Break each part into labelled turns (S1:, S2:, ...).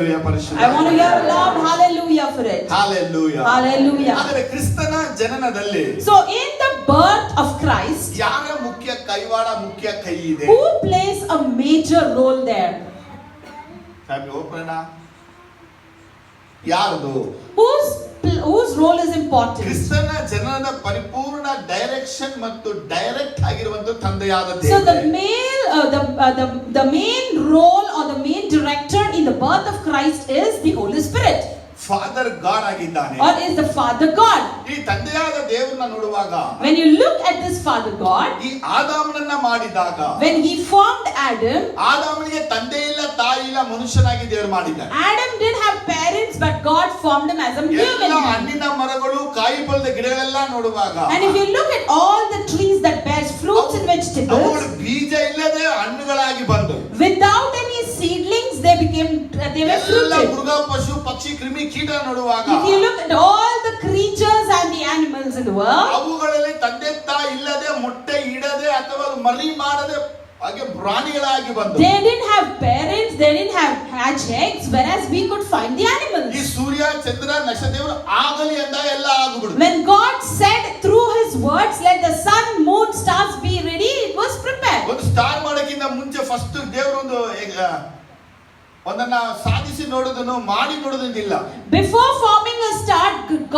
S1: I want to hear a loud hallelujah for it.
S2: Hallelujah.
S1: Hallelujah.
S2: ಆದರೆ ಕ್ರಿಸ್ತನ ಜನನದಲ್ಲಿ
S1: So in the birth of Christ,
S2: ಯಾರ ಮುಖ್ಯ ಕೈವಾಡ ಮುಖ್ಯ ಕೈ ಇದೆ?
S1: who plays a major role there?
S2: Family open ಯಾರದು?
S1: Whose role is important?
S2: ಕ್ರಿಸ್ತನ ಜನನದ ಪರಿಪೂರ್ಣ ಡೈರೆಕ್ಷನ್ ಮತ್ತು ಡೈರೆಕ್ಟ್ ಆಗಿರುವಂತ ತಂದೆಯಾದ
S1: So
S2: ದೇವರು.
S1: the main role or the main director in the birth of Christ is the Holy Spirit.
S2: Father god ಆಗಿದ್ದಾನೆ.
S1: Or is the Father God.
S2: ಈ ತಂದೆಯಾದ ದೇವರನ್ನ ನೋಡುವಾಗ,
S1: when you look at this Father God,
S2: ಈ ಆದಾಮನನ್ನ ಮಾಡಿದಾಗ,
S1: when he formed Adam,
S2: ಆದಾಮನಿಗೆ ತಂದೆ ಇಲ್ಲ ತಾಯಿ ಇಲ್ಲ ಮನುಷ್ಯನಾಗಿ ದೇವರು ಮಾಡಿದ್ದಾನೆ.
S1: Adam didn't have parents but God formed him as a human
S2: ಎಲ್ಲ
S1: being.
S2: ಹಣ್ಣಿನ ಮರಗಳು ಕಾಯಿ ಫಲದ ಗಿಡಗಳೆಲ್ಲ ನೋಡುವಾಗ,
S1: and if you look at all the trees that bears fruits and vegetables,
S2: ಅವುಗಳು ಬೀಜ ಇಲ್ಲದೆ ಹಣ್ಣುಗಳಾಗಿ ಬಂದವು.
S1: without any seedlings they were
S2: ಎಲ್ಲ
S1: fruited.
S2: ಮೃಗ ಪಶು ಪಕ್ಷಿ ಕ್ರಿಮಿ ಕೀಟ ನೋಡುವಾಗ,
S1: if you look at all the creatures and the animals in the world,
S2: ಅವುಗಳಲ್ಲಿ ತಂದೆ ತಾಯಿ ಇಲ್ಲದೆ ಮೊಟ್ಟೆ ಇಡದೆ ಅಥವಾ ಮರಿ ಮಾಡದೆ ಹಾಗೆ ಪ್ರಾಣಿಗಳಾಗಿ ಬಂದವು.
S1: they didn't have parents, they didn't have hatch eggs, whereas we could find the animals.
S2: ಈ ಸೂರ್ಯ ಚಂದ್ರ ನಕ್ಷತ್ರಗಳು ಆಗಲಿ ಅಂದಾಗ ಎಲ್ಲ ಆಗಿಬಿಡುತ್ತೆ.
S1: when God said through his words, let the sun, moon, stars be ready, it was prepared.
S2: ಒಂದು star ಮಾಡೋಕ್ಕಿಂತ ಮುಂಚೆ first ದೇವರು ಒಂದನ್ನ ಸಾಧಿಸಿ ನೋಡೋದನ್ನು ಮಾಡಿ ನೋಡೋದಿಲ್ಲ.
S1: before forming a star,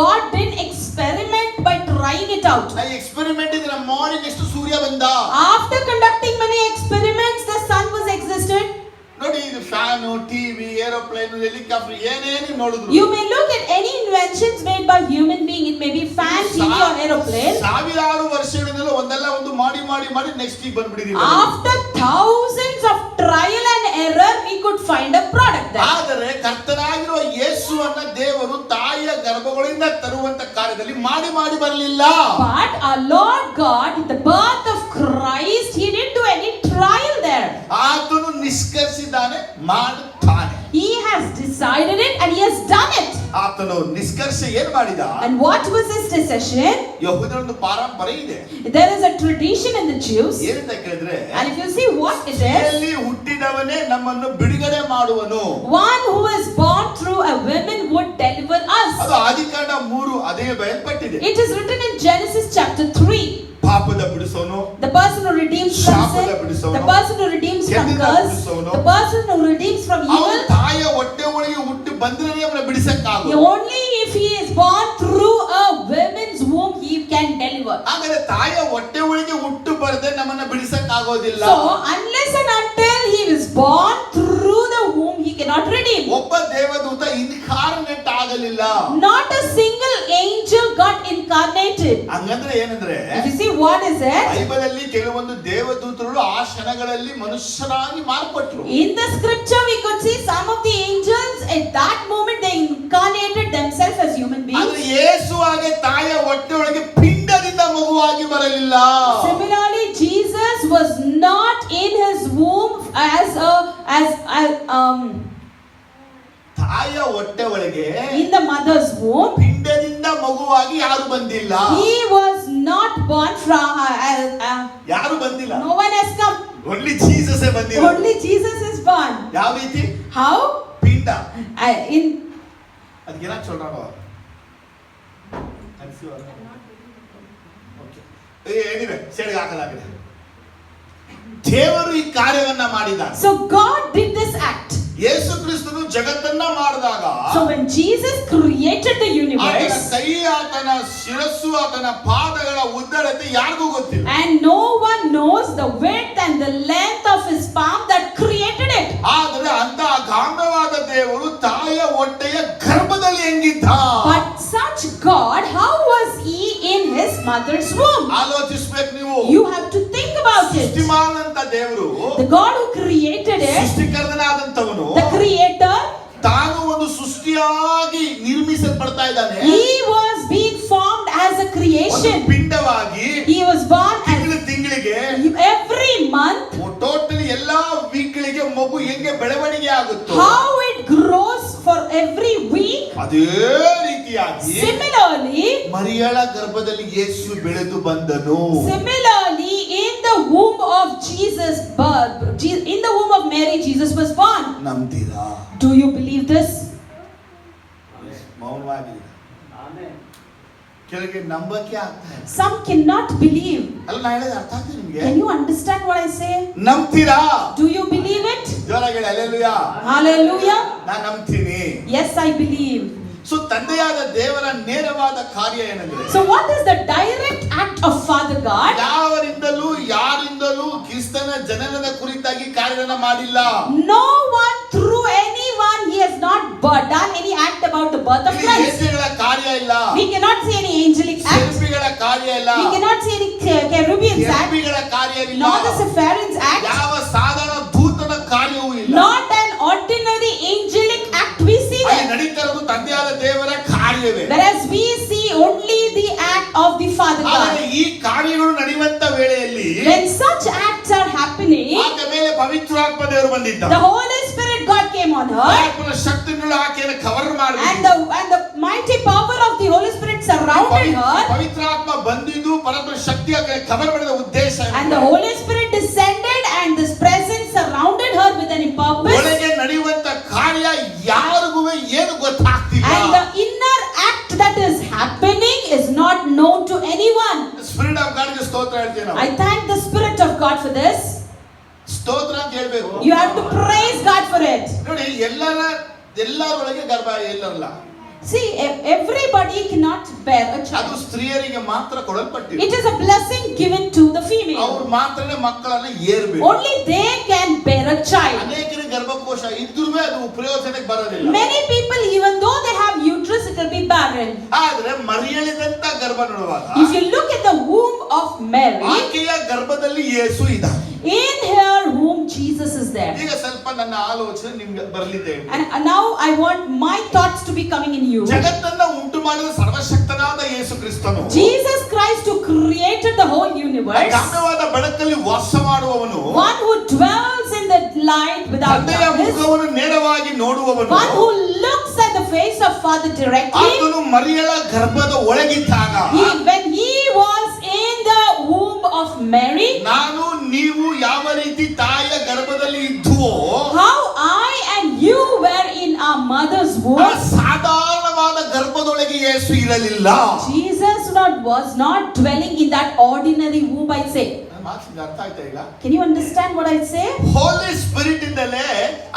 S1: God didn't experiment by trying it out.
S2: ಆ ಎಕ್ಸ್ಪೆರಿಮೆಂಟ್ ಇದನ್ನ ಮಾಡಿ ನೆಕ್ಸ್ಟ್ ಸೂರ್ಯ ಬಂದ.
S1: after conducting many experiments, the sun was existed.
S2: ನೋಡಿ, ಇದು ಫ್ಯಾನ್, ಟಿವಿ, ಏರೋಪ್ಲೇನ್, ಹೆಲಿಕಾಪ್ಟರ್ ಏನೇನು ನೋಡಿದ್ರು,
S1: you may look at any inventions made by human being, it may be fan, TV or aeroplane.
S2: ಸಾವಿರಾರು ವರ್ಷಗಳಿಂದಲೂ ಒಂದಲ್ಲ ಒಂದು ಮಾಡಿ ಮಾಡಿ ಮಾಡಿ ನೆಕ್ಸ್ಟ್ ಈಗ ಬಂದ್ಬಿಟ್ಟಿದೀವಿ.
S1: after thousands of trial and error, we could find a product there.
S2: ಆದರೆ ಕರ್ತನಾಗಿರುವ ಯೇಸುವನ್ನ ದೇವರು ತಾಯಿಯ ಗರ್ಭಗಳಿಂದ ತರುವಂತ ಕಾರ್ಯದಲ್ಲಿ ಮಾಡಿ ಮಾಡಿ ಬರಲಿಲ್ಲ.
S1: but our Lord God, the birth of Christ, he didn't do any trial there.
S2: ಆತನು ನಿಷ್ಕರ್ಷಿದ್ದಾನೆ, ಮಾಡುತ್ತಾನೆ.
S1: he has decided it and he has done it.
S2: ಆತನು ನಿಷ್ಕರ್ಷ ಏನ್ ಮಾಡಿದ?
S1: and what was his decision?
S2: ಯಹೂದರ ಒಂದು ಪಾರಂಪರೆ ಇದೆ.
S1: there is a tradition in the Jews,
S2: ಏನಂತ ಕೇಳಿದ್ರೆ,
S1: and if you see what it is,
S2: ಇಲ್ಲಿ ಹುಟ್ಟಿದವನೇ ನಮ್ಮನ್ನು ಬಿಡುಗಡೆ ಮಾಡುವನು.
S1: one who is born through a woman would deliver us.
S2: ಅದು ಆದಿಕಾಂಡ 3 ಅದೇ ಬಯಲ್ಪಟ್ಟಿದೆ.
S1: it is written in Genesis chapter 3.
S2: ಪಾಪದ ಬಿಡಿಸೋನು,
S1: the person who redeems from sin, the person who redeems from curse, the person who redeems from evil.
S2: ಅವನ ತಾಯಿಯ ಹೊಟ್ಟೆ ಒಳಗೆ ಹುಟ್ಟಿ ಬಂದ್ರೆ ಅವನ ಬಿಡಿಸಕ್ಕಾಗಲ್ಲ.
S1: only if he is born through a woman's womb he can deliver.
S2: ಹಾಗಾದ್ರೆ ತಾಯಿಯ ಹೊಟ್ಟೆ ಒಳಗೆ ಹುಟ್ಟು ಬರದೆ ನಮ್ಮನ್ನ ಬಿಡಿಸಕ್ಕಾಗೋದಿಲ್ಲ.
S1: so unless and until he is born through the womb he cannot redeem.
S2: ಒಬ್ಬ ದೇವದೂತ ಇನ್ಕಾರ್ನೇಟ್ ಆಗಲಿಲ್ಲ.
S1: not a single angel got incarnated.
S2: ಹಂಗಂದ್ರೆ ಏನಂದ್ರೆ,
S1: if you see what is it,
S2: ಬೈಬಲಲ್ಲಿ ಕೆಲವೊಂದು ದೇವದೂತರು ಆ ಕ್ಷಣಗಳಲ್ಲಿ ಮನುಷ್ಯರಾಗಿ ಮಾರ್ಪಟ್ರು.
S1: in the scripture we could see some of the angels at that moment they incarnated themselves as human beings.
S2: ಆದ್ರೆ ಯೇಸು ಹಾಗೆ ತಾಯಿಯ ಹೊಟ್ಟೆ ಒಳಗೆ ಪಿಂಡದಿಂದ ಮಗುವಾಗಿ ಬರಲಿಲ್ಲ.
S1: similarly Jesus was not in his womb as
S2: ತಾಯಿಯ ಹೊಟ್ಟೆ ಒಳಗೆ
S1: in the mother's womb.
S2: ಪಿಂಡದಿಂದ ಮಗುವಾಗಿ ಯಾರು ಬಂದಿಲ್ಲ.
S1: he was not born from
S2: ಯಾರು ಬಂದಿಲ್ಲ.
S1: no one has come.
S2: Only Jesus ಬಂದಿಲ್ಲ.
S1: only Jesus is born.
S2: ಯಾವ ರೀತಿ?
S1: how?
S2: ಪಿಂಡ.
S1: in
S2: ಅದಕ್ಕೆ ಏನ சொல்றாங்க? ಓಕೆ, ಎನಿವೆ ಸೆಡ್ಗೆ ಹಾಕಲಾಗಿದೆ. ದೇವರು ಈ ಕಾರ್ಯವನ್ನ ಮಾಡಿದ್ದಾನೆ.
S1: so God did this act.
S2: ಯೇಸು ಕ್ರಿಸ್ತನು ಜಗತ್ತನ್ನ ಮಾಡಿದಾಗ,
S1: so when Jesus created the
S2: ಆತನ
S1: universe,
S2: ಕೈ, ಆತನ ಶಿರಸ್ಸು, ಆತನ ಪಾದಗಳ ಉದ್ದಳತೆ ಯಾರಿಗೂ ಗೊತ್ತಿಲ್ಲ.
S1: and no one knows the width and the length of his palm that created it.
S2: ಆದರೆ ಅಂತ ಗಾಂಭೀರ್ಯವಾದ ದೇವರು ತಾಯಿಯ ಹೊಟ್ಟೆಯ ಗರ್ಭದಲ್ಲಿ ಹೆಂಗಿದ್ದ?
S1: but such God, how was he in his mother's womb?
S2: ಆಲೋಚಿಸಬೇಕು ನೀವು.
S1: you have to think about it.
S2: ಸೃಷ್ಟಿಮಾನಂತ ದೇವರು,
S1: the God who created it,
S2: ಸೃಷ್ಟಿಕರ್ತನಾದಂತವನು,
S1: the creator,
S2: ತಾನು ಒಂದು ಸೃಷ್ಟಿಯಾಗಿ ನಿರ್ಮಿಸಲ್ಪಡ್ತಾ ಇದ್ದಾನೆ.
S1: he was being formed as a creation.
S2: ಒಂದು ಪಿಂಡವಾಗಿ
S1: he was born
S2: ತಿಂಗಳಿಗೆ
S1: every month.
S2: Totally ಎಲ್ಲಾ ವೀಕ್ಗಳಿಗೆ ಮಗು ಹೆಂಗೆ ಬೆಳವಣಿಗೆ ಆಗುತ್ತೋ,
S1: how it grows for every week,
S2: ಅದೇ ರೀತಿ ರೀತಿಯಾಗಿ
S1: Similarly,
S2: ಮರಿಯಳ ಗರ್ಭದಲ್ಲಿ ಯೇಸು ಬೆಳೆದು ಬಂದನು.
S1: similarly, in the womb of Jesus birth, in the womb of Mary, Jesus was born.
S2: ನಂಬ್ತೀರಾ?
S1: Do you believe this?
S2: ಮೌನವಾಗಿ ಕೆಳಗೆ ನಂಬಕ್ಕೆ ಆಗ್ತಾ ಇಲ್ಲ.
S1: Some cannot believe.
S2: ಅಲ್ಲ ನಾ ಹೇಳಿದ್ರೆ ಅರ್ಥ ಆಗ್ತದೆ ನಿಮ್ಗೆ?
S1: Can you understand what I say?
S2: ನಂಬ್ತೀರಾ?
S1: Do you believe it?
S2: ಜೋರಾಗಿ ಹೇಳಿ ಹಲ್ಲೆಲೂಯಾ.
S1: Hallelujah.
S2: ನಾ ನಂಬ್ತೀನಿ.
S1: Yes, I believe.
S2: ಸೊ ತಂದೆಯಾದ ದೇವರ ನೇರವಾದ ಕಾರ್ಯ ಏನಂದ್ರೆ,
S1: So what is the direct act of Father God?
S2: ಯಾವರಿಂದಲೂ ಯಾರಿಂದಲೂ ಕ್ರಿಸ್ತನ ಜನನದ ಕುರಿತಾಗಿ ಕಾರ್ಯನ ಮಾಡಿಲ್ಲ.
S1: No one through anyone, he has not done any act about the birth of
S2: ಇಲ್ಲಿ
S1: Christ.
S2: ಯೇಸುಗಳ ಕಾರ್ಯ ಇಲ್ಲ.
S1: We cannot see any angelic act.
S2: ಸೆರಫಿಗಳ ಕಾರ್ಯ ಇಲ್ಲ.
S1: We cannot see any cherubims act.
S2: ಕೆರೂಬಿಗಳ ಕಾರ್ಯವಿಲ್ಲ.
S1: Nor the Sephardians act.
S2: ಯಾವ ಸಾಧಾರಣ ದೂತನ ಕಾರ್ಯವೂ ಇಲ್ಲ.
S1: Not an ordinary angelic act we see
S2: ಅಲ್ಲಿ
S1: there.
S2: ನಡೀತಾ ಇರೋದು ತಂದೆಯಾದ ದೇವರ ಕಾರ್ಯವೇ.
S1: Whereas we see only the act of the Father
S2: ಆದರೆ
S1: God.
S2: ಈ ಕಾರ್ಯಗಳು ನಡೆಯುವಂತ ವೇಳೆಯಲ್ಲಿ
S1: When such acts are happening,
S2: ಆಗ ಮೇಲೆ ಪವಿತ್ರಾತ್ಮ ದೇವರು ಬಂದಿದ್ದ.
S1: the Holy Spirit God came on her,
S2: ಆತ್ಮನ ಶಕ್ತಿಗಳು ಆಕೆಯನ್ನು ಕವರ್ ಮಾಡಿದ.
S1: and the mighty power of the Holy Spirit surrounded her,
S2: ಪವಿತ್ರಾತ್ಮ ಬಂದಿದ್ದು ಪರಮ ಶಕ್ತಿ ಆಕೆಯನ್ನು ಕವರ್ ಮಾಡಿದ ಉದ್ದೇಶ
S1: and the Holy Spirit descended, and this presence surrounded her with any purpose.
S2: ಒಳಗೆ ನಡೆಯುವಂತ ಕಾರ್ಯ ಯಾರಿಗೂ ಏನು ಗೊತ್ತಾಗ್ತಿಲ್ಲ.
S1: And the inner act that is happening is not known to anyone.
S2: Spirit of god ಗೆ ಸ್ತೋತ್ರ ಹೇಳ್ತೀವಿ ನಾವು.
S1: I thank the Spirit of God for this.
S2: ಸ್ತೋತ್ರ ಅಂತ ಹೇಳ್ಬೇಕು.
S1: You have to praise God for it.
S2: ನೋಡಿ ಎಲ್ಲರೊಳಗೆ ಗರ್ಭ ಎಲ್ಲರಲ್ಲ.
S1: See, everybody cannot bear a
S2: ಅದು
S1: child.
S2: ಸ್ತ್ರೀಯರಿಗೆ ಮಾತ್ರ ಕೊಡಲ್ಪಟ್ಟಿದೆ.
S1: It is a blessing given to the female.
S2: ಅವ್ರು ಮಾತ್ರನೇ ಮಕ್ಕಳನ್ನ ಏರ್ಬೇಕು.
S1: Only they can bear a child.
S2: ಅನೇಕರಿಗೆ ಗರ್ಭಕೋಶ ಇದ್ರೂ ಅದು ಪ್ರಯೋಜನಕ್ಕೆ ಬರೋದಿಲ್ಲ.
S1: Many people, even though they have uterus, it will be barren.
S2: ಆದ್ರೆ ಮರಿಯಳಿದಂತ ಗರ್ಭ ನೋಡುವಾಗ
S1: If you look at the womb of Mary,
S2: ಆಕೆಯ ಗರ್ಭದಲ್ಲಿ ಯೇಸು ಇದ್ದಾನೆ.
S1: in her womb Jesus is there.
S2: ಈಗ ಸ್ವಲ್ಪ ನನ್ನ ಆಲೋಚನೆ ನಿಮ್ಗೆ ಬರಲಿದೆ.
S1: And now I want my thoughts to be coming in you.
S2: ಜಗತ್ತನ್ನ ಉಂಟು ಮಾಡಿದ ಸರ್ವಶಕ್ತನಾದ ಯೇಸು ಕ್ರಿಸ್ತನು,
S1: Jesus Christ who created the whole universe,
S2: ಗಾಢವಾದ ಬೆಳಕಲ್ಲಿ ವಾಸ ಮಾಡುವವನು,
S1: one who dwells in the light without
S2: ತಂದೆಯ
S1: darkness,
S2: ಮುಖವನ್ನು ನೇರವಾಗಿ ನೋಡುವವನು,
S1: one who looks at the face of Father directly.
S2: ಆತನು ಮರಿಯಳ ಗರ್ಭದ ಒಳಗಿದ್ದಾಗ
S1: When he was in the womb of Mary,
S2: ನಾನು ನೀವು ಯಾವ ರೀತಿ ತಾಯಿಯ ಗರ್ಭದಲ್ಲಿ ಇದ್ದುವೋ
S1: how I and you were in our mother's
S2: ಆ
S1: womb,
S2: ಸಾಧಾರಣವಾದ ಗರ್ಭದೊಳಗೆ ಯೇಸು ಇರಲಿಲ್ಲ.
S1: Jesus was not dwelling in that ordinary womb, I say.
S2: ಮಾತಿಗೆ ಅರ್ಥ ಆಯ್ತಾ ಈಗ?
S1: Can you understand what I say?
S2: Holy spirit ಇಂದಲೇ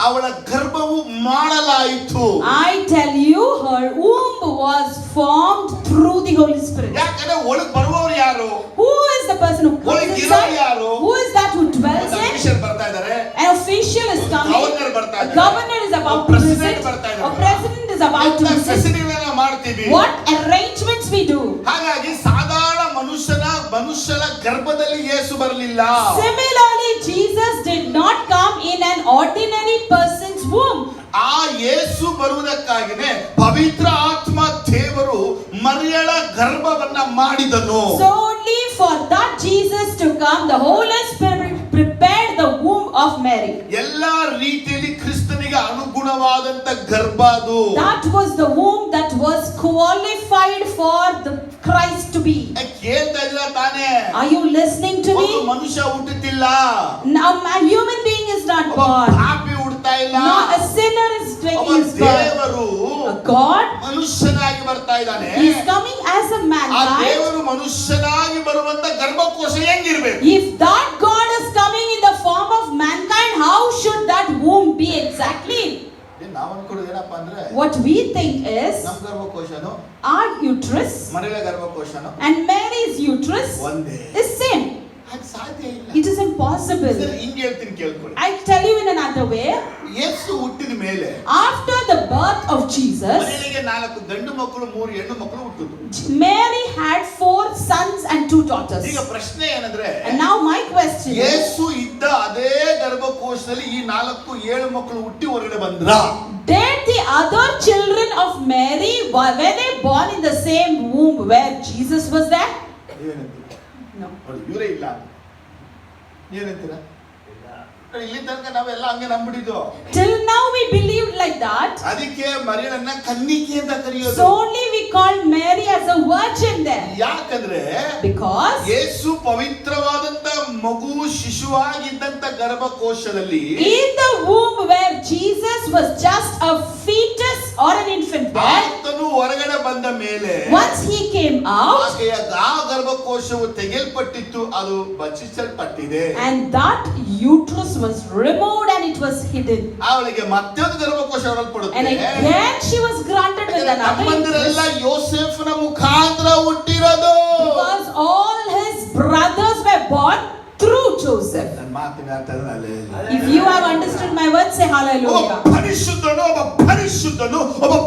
S2: ಅವಳ ಗರ್ಭವು ಮಾಡಲಾಯಿತು.
S1: I tell you, her womb was formed through the Holy Spirit.
S2: ಯಾಕಂದ್ರೆ ಒಳಗೆ ಬರುವವರು ಯಾರು?
S1: Who is the person who comes
S2: ಒಳಗೆ
S1: inside?
S2: ಯಾರು?
S1: Who is that who dwells in?
S2: Official ಬರ್ತಾ ಇದ್ದಾರೆ.
S1: An official is coming.
S2: Governor ಬರ್ತಾ
S1: A
S2: ಇದ್ದಾರೆ.
S1: governor is about to
S2: president
S1: visit.
S2: ಬರ್ತಾ
S1: A
S2: ಇದ್ದಾರೆ.
S1: president is about to visit.
S2: ಫೆಸಿಲಿಟಿಗಳನ್ನ ಮಾಡ್ತೀವಿ.
S1: What arrangements we do.
S2: ಹಾಗಾಗಿ ಸಾಧಾರಣ ಮನುಷ್ಯನ ಗರ್ಭದಲ್ಲಿ ಯೇಸು ಬರಲಿಲ್ಲ.
S1: Similarly, Jesus did not come in an ordinary person's womb.
S2: ಆ ಯೇಸು ಬರುವುದಕ್ಕಾಗಿನೇ ಪವಿತ್ರ ಆತ್ಮ ದೇವರು ಮರಿಯಳ ಗರ್ಭವನ್ನ ಮಾಡಿದನು.
S1: So only for that Jesus to come, the Holy Spirit prepared the womb of Mary.
S2: ಎಲ್ಲಾ ರೀತಿಯಲ್ಲಿ ಕ್ರಿಸ್ತನಿಗೆ ಅನುಗುಣವಾದಂತ ಗರ್ಭ ಅದು.
S1: That was the womb that was qualified for the Christ to be.
S2: ಕೇಳ್ತಾ ಇಲ್ಲ ತಾನೇ?
S1: Are you listening to
S2: ಒಂದು
S1: me?
S2: ಮನುಷ್ಯ ಹುಟ್ಟುತ್ತಿಲ್ಲ.
S1: Now a human being is not born.
S2: ಪಾಪಿ ಹುಡ್ತಾ ಇಲ್ಲ.
S1: No, a sinner is born.
S2: ದೇವರು
S1: God,
S2: ಮನುಷ್ಯನಾಗಿ ಬರ್ತಾ ಇದ್ದಾನೆ.
S1: he is coming as a
S2: ಆ
S1: mankind.
S2: ದೇವರು ಮನುಷ್ಯನಾಗಿ ಬರುವಂತ ಗರ್ಭಕೋಶ ಹೆಂಗಿರ್ಬೇಕು?
S1: If that God is coming in the form of mankind, how should that womb be exactly?
S2: ನಾವು ಅನ್ಕೊಳ್ಳೋದು ಏನಪ್ಪ ಅಂದ್ರೆ,
S1: What we think is
S2: ನಮ್ಮ ಗರ್ಭಕೋಶನು
S1: our uterus
S2: ಮರಿಯಳ ಗರ್ಭಕೋಶನು
S1: and Mary's uterus
S2: ಒಂದೇ.
S1: is same.
S2: ಅದು ಸಾಧ್ಯ ಇಲ್ಲ.
S1: It is impossible.
S2: ಸರಿ, ಹಿಂಗೆ ಹೇಳ್ತೀನಿ ಕೇಳ್ಕೊಳ್ಳಿ.
S1: I tell you in another way.
S2: ಯೇಸು ಹುಟ್ಟಿದ ಮೇಲೆ
S1: After the birth of Jesus,
S2: ಮರಿಯಳಿಗೆ 4 ಗಂಡು ಮಕ್ಕಳು 3 ಹೆಣ್ಣು ಮಕ್ಕಳು ಹುಟ್ಟಿದ್ರು.
S1: Mary had 4 sons and 2 daughters.
S2: ಈಗ ಪ್ರಶ್ನೆ ಏನಂದ್ರೆ,
S1: And now my question is,
S2: ಯೇಸು ಇದ್ದ ಅದೇ ಗರ್ಭಕೋಶದಲ್ಲಿ ಈ 4 7 ಮಕ್ಕಳು ಹುಟ್ಟಿ ಹೊರಗಡೆ ಬಂದ್ರ?
S1: did the other children of Mary, were they born in the same womb where Jesus was there?
S2: ಏನಂತೀರ?
S1: No.
S2: ನೋಡಿ, ಇವರೇ ಇಲ್ಲ. ಏನಂತೀರಾ? ಇಲ್ಲಿ ತನಕ ನಾವೆಲ್ಲ ಹಂಗೆ ನಂಬಿಡಿದ್ದು.
S1: Till now we believed like that.
S2: ಅದಕ್ಕೆ ಮರಿಯಳನ್ನ ಕನ್ನಿಕೆ ಅಂತ ಕರೆಯೋದು.
S1: So only we called Mary as a virgin there?
S2: ಯಾಕಂದ್ರೆ
S1: Because
S2: ಯೇಸು ಪವಿತ್ರವಾದಂತ ಮಗು ಶಿಶುವಾಗಿದ್ದಂತ ಗರ್ಭಕೋಶದಲ್ಲಿ
S1: in the womb where Jesus was just a fetus or an infant there,
S2: ಆತನು ಹೊರಗಡೆ ಬಂದ ಮೇಲೆ
S1: once he came out,
S2: ಆಕೆಯ ಆ ಗರ್ಭಕೋಶವು ತೆಗೆಯಲ್ಪಟ್ಟಿತ್ತು, ಅದು ಬಚ್ಚಿಸಲ್ಪಟ್ಟಿದೆ.
S1: and that uterus was removed and it was hidden.
S2: ಅವಳಿಗೆ ಮತ್ತೊಂದು ಗರ್ಭಕೋಶ ಹೊರಲ್ಪಡುತ್ತೆ.
S1: And again she was granted with another
S2: ತಮ್ಮಂದಿರೆಲ್ಲ
S1: uterus.
S2: ಯೋಸೇಫನ ಮುಖಾಂತರ ಹುಟ್ಟಿರೋದು.
S1: Because all his brothers were born through Joseph.
S2: ನನ್ನ ಮಾತಿನ ಅರ್ಥ ಅಲ್ಲ.
S1: If you have understood my words, say hallelujah.
S2: ಒಬ್ಬ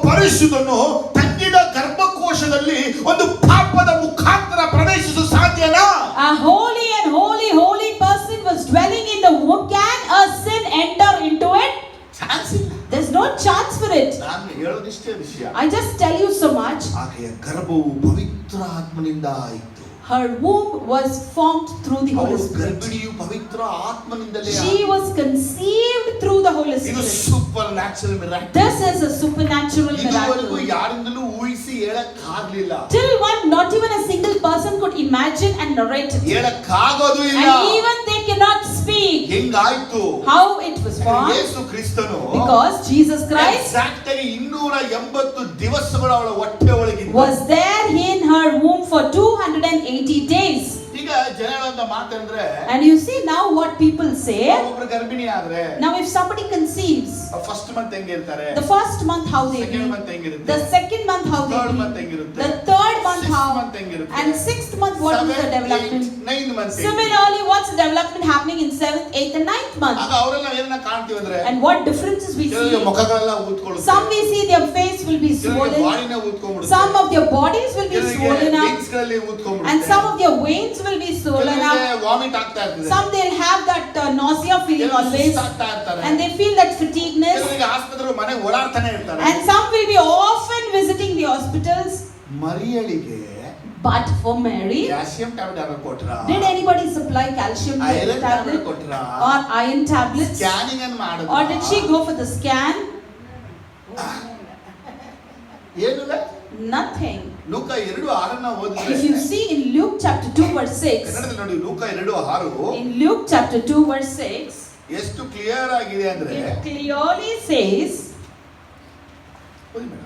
S2: ಪರಿಶುದ್ಧನು ತಂಗಿದ ಗರ್ಭಕೋಶದಲ್ಲಿ ಒಂದು ಪಾಪದ ಮುಖಾಂತರ ಪ್ರವೇಶಿಸಲು ಸಾಧ್ಯನಾ?
S1: A holy and holy person was dwelling in the womb. Can a sin enter into it?
S2: Chance ಇಲ್ಲ.
S1: There's no chance for it.
S2: ನಾನು ಹೇಳೋದಿಷ್ಟೇ ವಿಷಯ.
S1: I just tell you so much.
S2: ಆಕೆಯ ಗರ್ಭವು ಪವಿತ್ರ ಆತ್ಮನಿಂದ ಆಯಿತು.
S1: Her womb was formed through the Holy
S2: ಅವಳು
S1: Spirit.
S2: ಗರ್ಭಿಣಿಯು ಪವಿತ್ರ ಆತ್ಮನಿಂದಲೇ
S1: She was conceived through the Holy
S2: ಇದು
S1: Spirit.
S2: Supernatural miracle.
S1: This is a supernatural
S2: ಇದುವರೆಗೂ
S1: miracle.
S2: ಯಾರಿಂದಲೂ ಊಹಿಸಿ ಹೇಳಕ್ಕಾಗ್ಲಿಲ್ಲ.
S1: Till one, not even a single person could imagine and narrate it.
S2: ಹೇಳಕ್ಕಾಗೋದು ಇಲ್ಲ.
S1: And even they cannot speak
S2: ಹೆಂಗಾಯ್ತು?
S1: how it was formed.
S2: ಯೇಸು ಕ್ರಿಸ್ತನು
S1: Because Jesus Christ
S2: exact ಆಗಿ 280 ದಿವಸಗಳು ಅವಳ ಹೊಟ್ಟೆ ಒಳಗಿದ್ದ.
S1: was there in her womb for 280 days.
S2: ಈಗ ಜನಗಳಂತ ಮಾತಂದ್ರೆ,
S1: And you see now what people say.
S2: ಒಬ್ಬರು ಗರ್ಭಿಣಿ ಆದ್ರೆ
S1: Now if somebody conceives,
S2: first month ಹೆಂಗಿರ್ತಾರೆ,
S1: the first month how they
S2: second
S1: be,
S2: month ಹೆಂಗಿರುತ್ತೆ,
S1: the second month how they
S2: third
S1: be,
S2: month ಹೆಂಗಿರುತ್ತೆ,
S1: the third month
S2: sixth
S1: how,
S2: month ಹೆಂಗಿರುತ್ತೆ,
S1: and sixth month what is the development.
S2: 9 month.
S1: Similarly, what's the development happening in 7th, 8th and 9th month?
S2: ಆಗ ಅವರೆಲ್ಲ ಏನನ್ನ ಕಾಣ್ತೀವಿ ಅಂದ್ರೆ,
S1: And what differences we
S2: ಕೆಲವರಿಗೆ
S1: see.
S2: ಮುಖಗಳೆಲ್ಲ ಊದ್ಕೊಳ್ಳುತ್ತೆ,
S1: Some we see their face will be
S2: ಕೆಲವರಿಗೆ
S1: swollen,
S2: ಬಾಡಿನ ಊದ್ಕೊಂಡ್ಬಿಡುತ್ತೆ,
S1: some of their bodies will be
S2: ಕೆಲವರಿಗೆ
S1: swollen up,
S2: ವೆನ್ಸ್ ಗಳಲ್ಲಿ
S1: and
S2: ಊದ್ಕೊಂಡ್ಬಿಡುತ್ತೆ,
S1: some of their veins will be swollen up.
S2: ಕೆಲವರಿಗೆ ವಾಮಿಟ್ ಆಗ್ತಾ ಇರ್ತದೆ,
S1: Some they'll have that nausea feeling
S2: ಕೆಲವರು
S1: always,
S2: ಸುಸ್ತಾಗ್ತಾ ಇರ್ತಾರೆ,
S1: and they feel that fatigueness.
S2: ಕೆಲವರಿಗೆ ಆಸ್ಪತ್ರೆ ಮನೆ ಓಡಾಡ್ತಾನೆ ಇರ್ತಾರೆ.
S1: And some will be often visiting the hospitals.
S2: ಮರಿಯಳಿಗೆ
S1: But for Mary,
S2: calcium tablet ಯಾರು ಕೊಟ್ರಾ,
S1: did anybody supply calcium
S2: iron tablet
S1: tablet
S2: ಕೊಟ್ರಾ,
S1: or iron tablets?
S2: Scanning ಅನ್ನು ಮಾಡಿದ್ರು,
S1: Or did she go for the scan?
S2: ಏನಿಲ್ಲ.
S1: Nothing.
S2: ಲೂಕ 2:6 ಓದಿದ್ರೆ,
S1: If you see in Luke chapter 2 verse 6,
S2: ಕನ್ನಡದಲ್ಲಿ ನೋಡಿ, ಲೂಕ 2:6
S1: in Luke chapter 2 verse 6,
S2: ಎಷ್ಟು clear ಆಗಿದೆ ಅಂದ್ರೆ,
S1: it clearly says,
S2: ಓದಿ madam.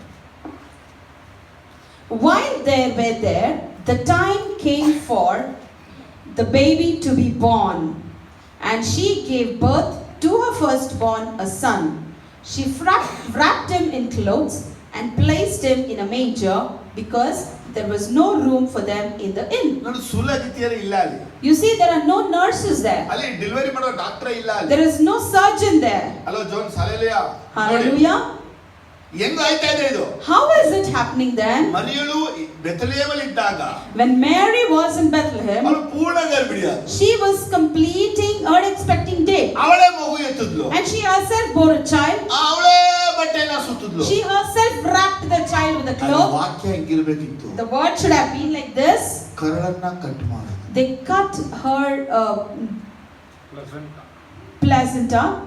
S1: while they were there, the time came for the baby to be born, and she gave birth to her firstborn, a son. She wrapped him in clothes and placed him in a manger, because there was no room for them in the inn.
S2: ನೋಡಿ, ಸುಲಗಿತಿಯರು ಇಲ್ಲ ಅಲ್ಲಿ.
S1: You see, there are no nurses there.
S2: ಅಲ್ಲಿ delivery ಮಾಡೋ doctor ಇಲ್ಲ ಅಲ್ಲಿ.
S1: There is no surgeon there.
S2: Hello Jones, hallelujah.
S1: Hallelujah.
S2: ಹೆಂಗ್ ಆಯ್ತಾ ಇದೆ ಇದು?
S1: How is it happening then?
S2: ಮರಿಯಳು ಬೆಥಲೆಹೇಮಲ್ಲಿ ಇದ್ದಾಗ
S1: When Mary was in Bethlehem,
S2: ಅವಳು ಪೂರ್ಣ ಗರ್ಭಿಣಿಯಾದ,
S1: she was completing her expecting day.
S2: ಅವಳೇ ಮಗು ಎತ್ತಿದ್ಲು,
S1: And she herself bore a child.
S2: ಅವಳೇ ಬಟ್ಟೆನ ಸುತ್ತಿದ್ಲು.
S1: She herself wrapped the child with a
S2: ಅಲ್ಲಿ
S1: cloth.
S2: ವಾಕ್ಯ ಹೆಂಗಿರ್ಬೇಕಿತ್ತು?
S1: The word should have been like this.
S2: ಕರಳನ್ನ ಕಟ್ ಮಾಡೋದು.
S1: They cut her placenta.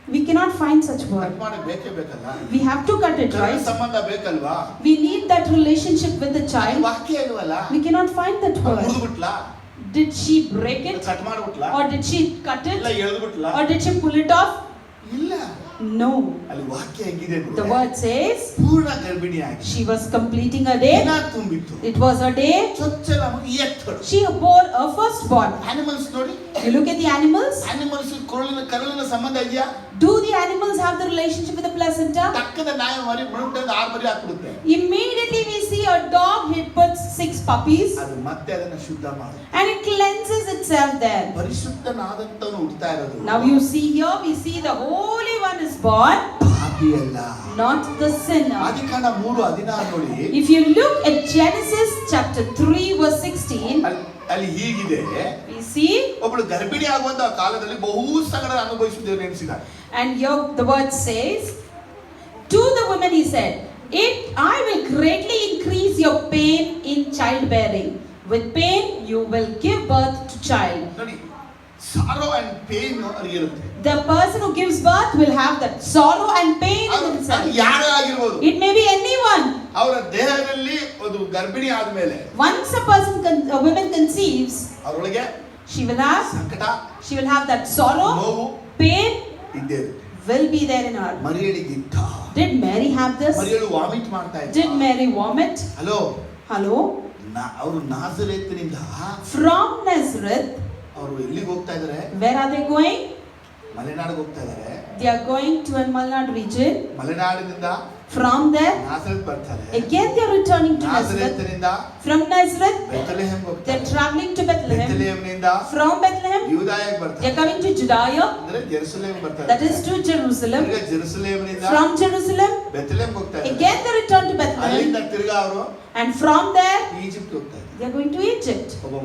S1: We cannot find such
S2: cut
S1: word.
S2: ಮಾಡಿ ಬೇಕೇ ಬೇಕಲ್ಲ,
S1: We have to cut it,
S2: ಕರಳ
S1: right?
S2: ಸಂಬಂಧ ಬೇಕಲ್ವಾ?
S1: We need that relationship with the child.
S2: ವಾಕ್ಯ ಇಲ್ವಲ್ಲ,
S1: We cannot find that word.
S2: ಮುರಿದ್ಬಿಟ್ಲಾ,
S1: Did she break it?
S2: Cut ಮಾಡ್ಬಿಟ್ಲಾ,
S1: Or did she cut
S2: ಇಲ್ಲ
S1: it?
S2: ಎಳ್ದ್ಬಿಟ್ಲಾ?
S1: Or did she pull it off?
S2: ಇಲ್ಲ.
S1: No.
S2: ಅಲ್ಲಿ ವಾಕ್ಯ ಹೆಂಗಿದೆ
S1: The word says
S2: ಪೂರ್ಣ ಗರ್ಭಿಣಿಯಾಗಿ
S1: she was completing her day.
S2: ದಿನ ತುಂಬಿತ್ತು.
S1: It was her day.
S2: ಚೊಚ್ಚಲ ಮಗು ಎತ್ತಳು.
S1: She bore her firstborn.
S2: Animals ನೋಡಿ,
S1: You look at the animals.
S2: Animals ಕರುಳಿನ ಸಂಬಂಧ ಇದೆಯಾ?
S1: Do the animals have the relationship with the placenta?
S2: ಟಕ್ಕದ ನಾಯಿ ಮರಿ ಮುಳುಗ್ತದೆ, 6 ಮರಿ ಹಾಕ್ಬಿಡುತ್ತೆ.
S1: Immediately we see a dog, it puts 6 puppies
S2: ಅದು ಮತ್ತೆ ಅದನ್ನ ಶುದ್ಧ ಮಾಡುತ್ತೆ.
S1: and it cleanses itself there.
S2: ಪರಿಶುದ್ಧನಾದಂತವನು ಹುಡ್ತಾ ಇರೋದು.
S1: Now you see here, we see the Holy One is born,
S2: ಪಾಪಿ ಅಲ್ಲ.
S1: not the sinner.
S2: ಆದಿಕಾಂಡ 3:16 ನೋಡಿ,
S1: If you look at Genesis chapter 3 verse 16,
S2: ಅಲ್ಲಿ ಹೀಗಿದೆ,
S1: we see,
S2: ಒಬ್ಬಳು ಗರ್ಭಿಣಿ ಆಗುವಂತ ಕಾಲದಲ್ಲಿ ಬಹು ಸಂಕಟ ಅನುಭವಿಸಿದ್ದೇವೆ ನೆನೆಸಿದ.
S1: and here the word says, to the woman he said, I will greatly increase your pain in childbearing. With pain you will give birth to child.
S2: ನೋಡಿ, ಸಾರೋ and pain ಇರುತ್ತೆ.
S1: The person who gives birth will have that sorrow and pain in
S2: ಅದು
S1: himself.
S2: ಯಾರೇ ಆಗಿರ್ಬೋದು.
S1: It may be anyone.
S2: ಅವರ ದೇಹದಲ್ಲಿ ಒಂದು ಗರ್ಭಿಣಿ ಆದ್ಮೇಲೆ
S1: once a woman conceives,
S2: ಅವರೊಳಗೆ
S1: she will have
S2: ಸಂಕಟ,
S1: that sorrow,
S2: ನೋವು
S1: pain
S2: ಇದ್ದೇ
S1: will be there in her.
S2: ಮರಿಯಳಿಗೆ ಇದ್ದ.
S1: Did Mary have this?
S2: ಮರಿಯಳು ವಾಮಿಟ್ ಮಾಡ್ತಾ ಇದ್ದ.
S1: Did Mary vomit?
S2: Hello,
S1: Hello?
S2: ಅವರು ನಾಜರೇತಿನಿಂದ
S1: From Nazareth,
S2: ಅವರು ಎಲ್ಲಿಗೆ ಹೋಗ್ತಾ ಇದ್ದಾರೆ?
S1: where are they going?
S2: ಮಲೆನಾಡಿಗೆ ಹೋಗ್ತಾ ಇದ್ದಾರೆ.
S1: They are going to a Malnad region.
S2: ಮಲೆನಾಡಿನಿಂದ
S1: From there,
S2: ನಾಜರೇತ್ ಬರ್ತಾರೆ.
S1: again they are returning to Nazareth.
S2: ನಾಜರೇತಿನಿಂದ
S1: From Nazareth,
S2: Bethlehem
S1: they
S2: ಹೋಗ್ತಾರೆ.
S1: are traveling to Bethlehem.
S2: ಬೆತ್ಲೆಹೇಮ್ನಿಂದ
S1: From Bethlehem,
S2: ಯೂದಾಯಕ್ಕೆ
S1: they
S2: ಬರ್ತಾರೆ.
S1: are coming to Judea,
S2: ಅಂದ್ರೆ ಜೆರುಸಲೇಮ್ ಬರ್ತಾರೆ.
S1: that is to Jerusalem.
S2: ಈಗ ಜೆರುಸಲೇಮ್ನಿಂದ
S1: From Jerusalem,
S2: Bethlehem ಹೋಗ್ತಾ ಇದ್ದಾರೆ.
S1: again they return to Bethlehem.
S2: ಅಲ್ಲಿಂದ ತಿರ್ಗಾ ಅವರು
S1: And from there,
S2: ಈಜಿಪ್ಟ್ ಹೋಗ್ತಾ ಇದ್ದಾರೆ.
S1: they are going to Egypt.
S2: ಒಬ್ಬ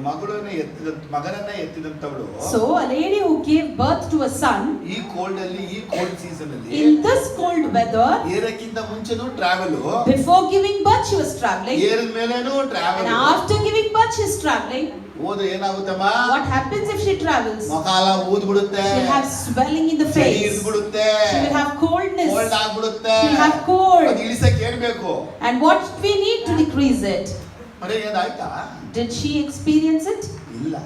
S2: ಮಗನನ್ನ ಎತ್ತಿದಂತವಳು
S1: So, a lady who gave birth to a son,
S2: ಈ ಕೋಲ್ಡ್ ಅಲ್ಲಿ, ಈ ಕೋಲ್ಡ್ ಸೀಸನ್ ಅಲ್ಲಿ
S1: in this cold weather,
S2: ಏರಕ್ಕಿಂತ ಮುಂಚೆನೂ travel,
S1: before giving birth she was traveling,
S2: ಏರಿದ ಮೇಲೇನೂ
S1: and
S2: travel.
S1: after giving birth she is traveling.
S2: ಓದು ಏನಾಗುತ್ತಮ್ಮ?
S1: What happens if she travels?
S2: ಮೊಕಾಲ ಊದ್ ಬಿಡುತ್ತೆ,
S1: She will have swelling in the
S2: ಚಳಿ
S1: face.
S2: ಇಳಿದ್ ಬಿಡುತ್ತೆ,
S1: She will have coldness.
S2: Cold ಆಗ್ಬಿಡುತ್ತೆ.
S1: She will have cold.
S2: ಅದು ಇಳಿಸಕ್ಕೆ ಹೇಳ್ಬೇಕು.
S1: And what we need to decrease it?
S2: ಮರೆ ಏನಾಯ್ತಾ?
S1: Did she experience it?
S2: ಇಲ್ಲ.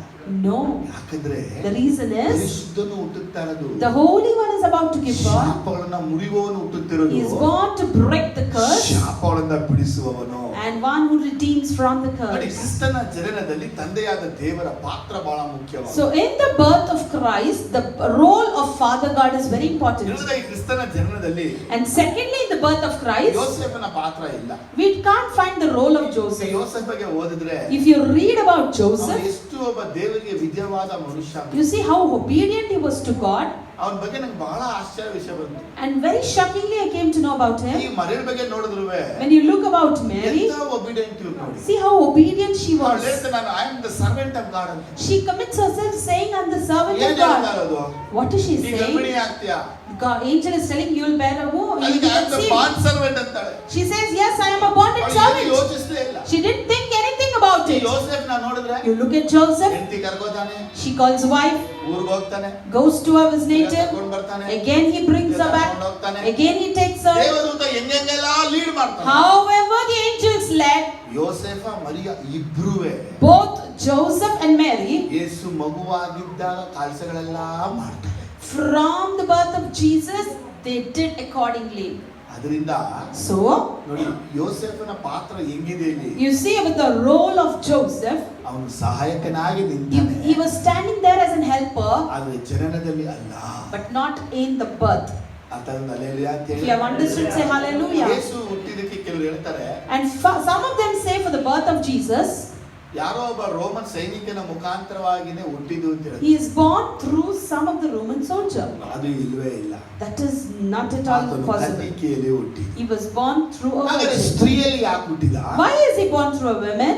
S1: No.
S2: ಯಾಕಂದ್ರೆ
S1: The reason is
S2: ಪರಿಶುದ್ಧನು ಹುಟ್ಟುತ್ತಾ ಇರೋದು,
S1: the Holy One is about to give birth.
S2: ಶಾಪಗಳನ್ನ ಮುರಿಯುವವನು ಹುಟ್ಟುತ್ತಿರೋದು,
S1: He is born to break the curse,
S2: ಶಾಪಗಳನ್ನ ಬಿಡಿಸುವವನು.
S1: and one who redeems from the
S2: ನೋಡಿ,
S1: curse.
S2: ಕ್ರಿಸ್ತನ ಜನನದಲ್ಲಿ ತಂದೆಯಾದ ದೇವರ ಪಾತ್ರ ಬಹಳ ಮುಖ್ಯವಾಗಿದೆ.
S1: So in the birth of Christ, the role of Father God is very important.
S2: ಈ ಕ್ರಿಸ್ತನ ಜನನದಲ್ಲಿ
S1: And secondly, in the birth of Christ,
S2: ಯೋಸೇಫನ ಪಾತ್ರ ಇಲ್ಲ.
S1: we can't find the role of Joseph.
S2: ಯೋಸೇಫಗೆ ಓದಿದ್ರೆ
S1: If you read about
S2: ಅವನು
S1: Joseph,
S2: ಎಷ್ಟು ಒಬ್ಬ ದೇವರಿಗೆ ವಿಧೇಯವಾದ ಮನುಷ್ಯ.
S1: you see how obedient he was to God.
S2: ಅವನ ಬಗ್ಗೆ ನಂಗೆ ಬಹಳ ಆಶ್ಚರ್ಯ ವಿಷಯ ಬಂತು.
S1: And very shockingly I came to know about
S2: ಈ
S1: him.
S2: ಮರಿಯ ಬಗ್ಗೆ ನೋಡಿದ್ರುವೆ
S1: When you look about Mary,
S2: ಎಂತ ಒಬಿಡಿಯಂಟ್ ಇವ್ರು ನೋಡಿ.
S1: see how obedient she
S2: ಅವಳು
S1: was.
S2: ಹೇಳ್ತಾಳೆ, ನಾನು I am the servant of god ಅಂತ.
S1: She commits herself saying, I'm the servant
S2: ಏನ್
S1: of
S2: ಹೇಳ್ತಾ
S1: God.
S2: ಇರೋದು?
S1: What is she
S2: ನೀ
S1: saying?
S2: ಗರ್ಭಿಣಿ ಆಗ್ತೀಯಾ?
S1: God, angel is telling you will bear a womb. You
S2: ಅದಕ್ಕೆ
S1: will
S2: I am the
S1: conceive.
S2: Bond servant ಅಂತಾಳೆ.
S1: She says, yes, I am a bonded
S2: ಅವಳು
S1: servant.
S2: ಯೋಚಿಸಲೇ ಇಲ್ಲ.
S1: She didn't think anything about
S2: ಈ
S1: it.
S2: ಯೋಸೇಫ್ ನಾ ನೋಡಿದ್ರೆ
S1: You look at Joseph,
S2: ಹೆಂಡತಿ ಕರ್ಕೋತಾನೆ,
S1: she calls wife,
S2: ಊರಿಗೆ ಹೋಗ್ತಾನೆ,
S1: goes to his native,
S2: ಕರ್ಕೊಂಡು ಬರ್ತಾನೆ,
S1: again he brings her back,
S2: ಕರ್ಕೊಂಡು ಹೋಗ್ತಾನೆ.
S1: again he takes her.
S2: ದೇವದೂತ ಹೆಂಗೆಲ್ಲ ಲೀಡ್ ಮಾಡ್ತಾನೆ.
S1: However the angels led,
S2: ಯೋಸೇಫ ಮರಿಯ ಇಬ್ರುವೆ
S1: both Joseph and Mary,
S2: ಯೇಸು ಮಗುವಾಗಿದ್ದಾಗ ಕೆಲಸಗಳೆಲ್ಲ ಮಾಡ್ತಾರೆ.
S1: from the birth of Jesus, they did accordingly.
S2: ಅದರಿಂದ
S1: So,
S2: ನೋಡಿ, ಯೋಸೇಫನ ಪಾತ್ರ ಹೆಂಗಿದೆ ಇಲ್ಲಿ.
S1: you see with the role of Joseph,
S2: ಅವನು ಸಹಾಯಕನಾಗಿ
S1: he
S2: ನಿಂತಾನೆ,
S1: was standing there as an helper,
S2: ಆದ್ರೆ ಜನನದಲ್ಲಿ ಅಲ್ಲ.
S1: but not in the birth.
S2: ಅಂತಂದ ಅಲ್ಲೆಲೂಯಾ ಅಂತ
S1: If
S2: ಹೇಳಿ.
S1: you have understood, say hallelujah.
S2: ಯೇಸು ಹುಟ್ಟಿದಕ್ಕೆ ಕೆಲವರು ಹೇಳ್ತಾರೆ,
S1: And some of them say for the birth of Jesus,
S2: ಯಾರೋ ಒಬ್ಬ ರೋಮನ್ ಸೈನಿಕನ ಮುಖಾಂತರವಾಗಿನೇ ಹುಟ್ಟಿದ್ದು ಅಂತ ಹೇಳ್ತಾರೆ.
S1: he is born through some of the Roman soldier.
S2: ಅದು ಇಲ್ವೇ ಇಲ್ಲ.
S1: That is not at all
S2: ಆತನು
S1: possible.
S2: ಕನ್ನಿಕೆಯಲ್ಲಿ ಹುಟ್ಟಿದ.
S1: He was born through a
S2: ಹಾಗಾದ್ರೆ
S1: virgin.
S2: ಸ್ತ್ರೀಯಲ್ಲಿ ಯಾಕೆ ಹುಟ್ಟಿದ?
S1: Why is he born through a woman?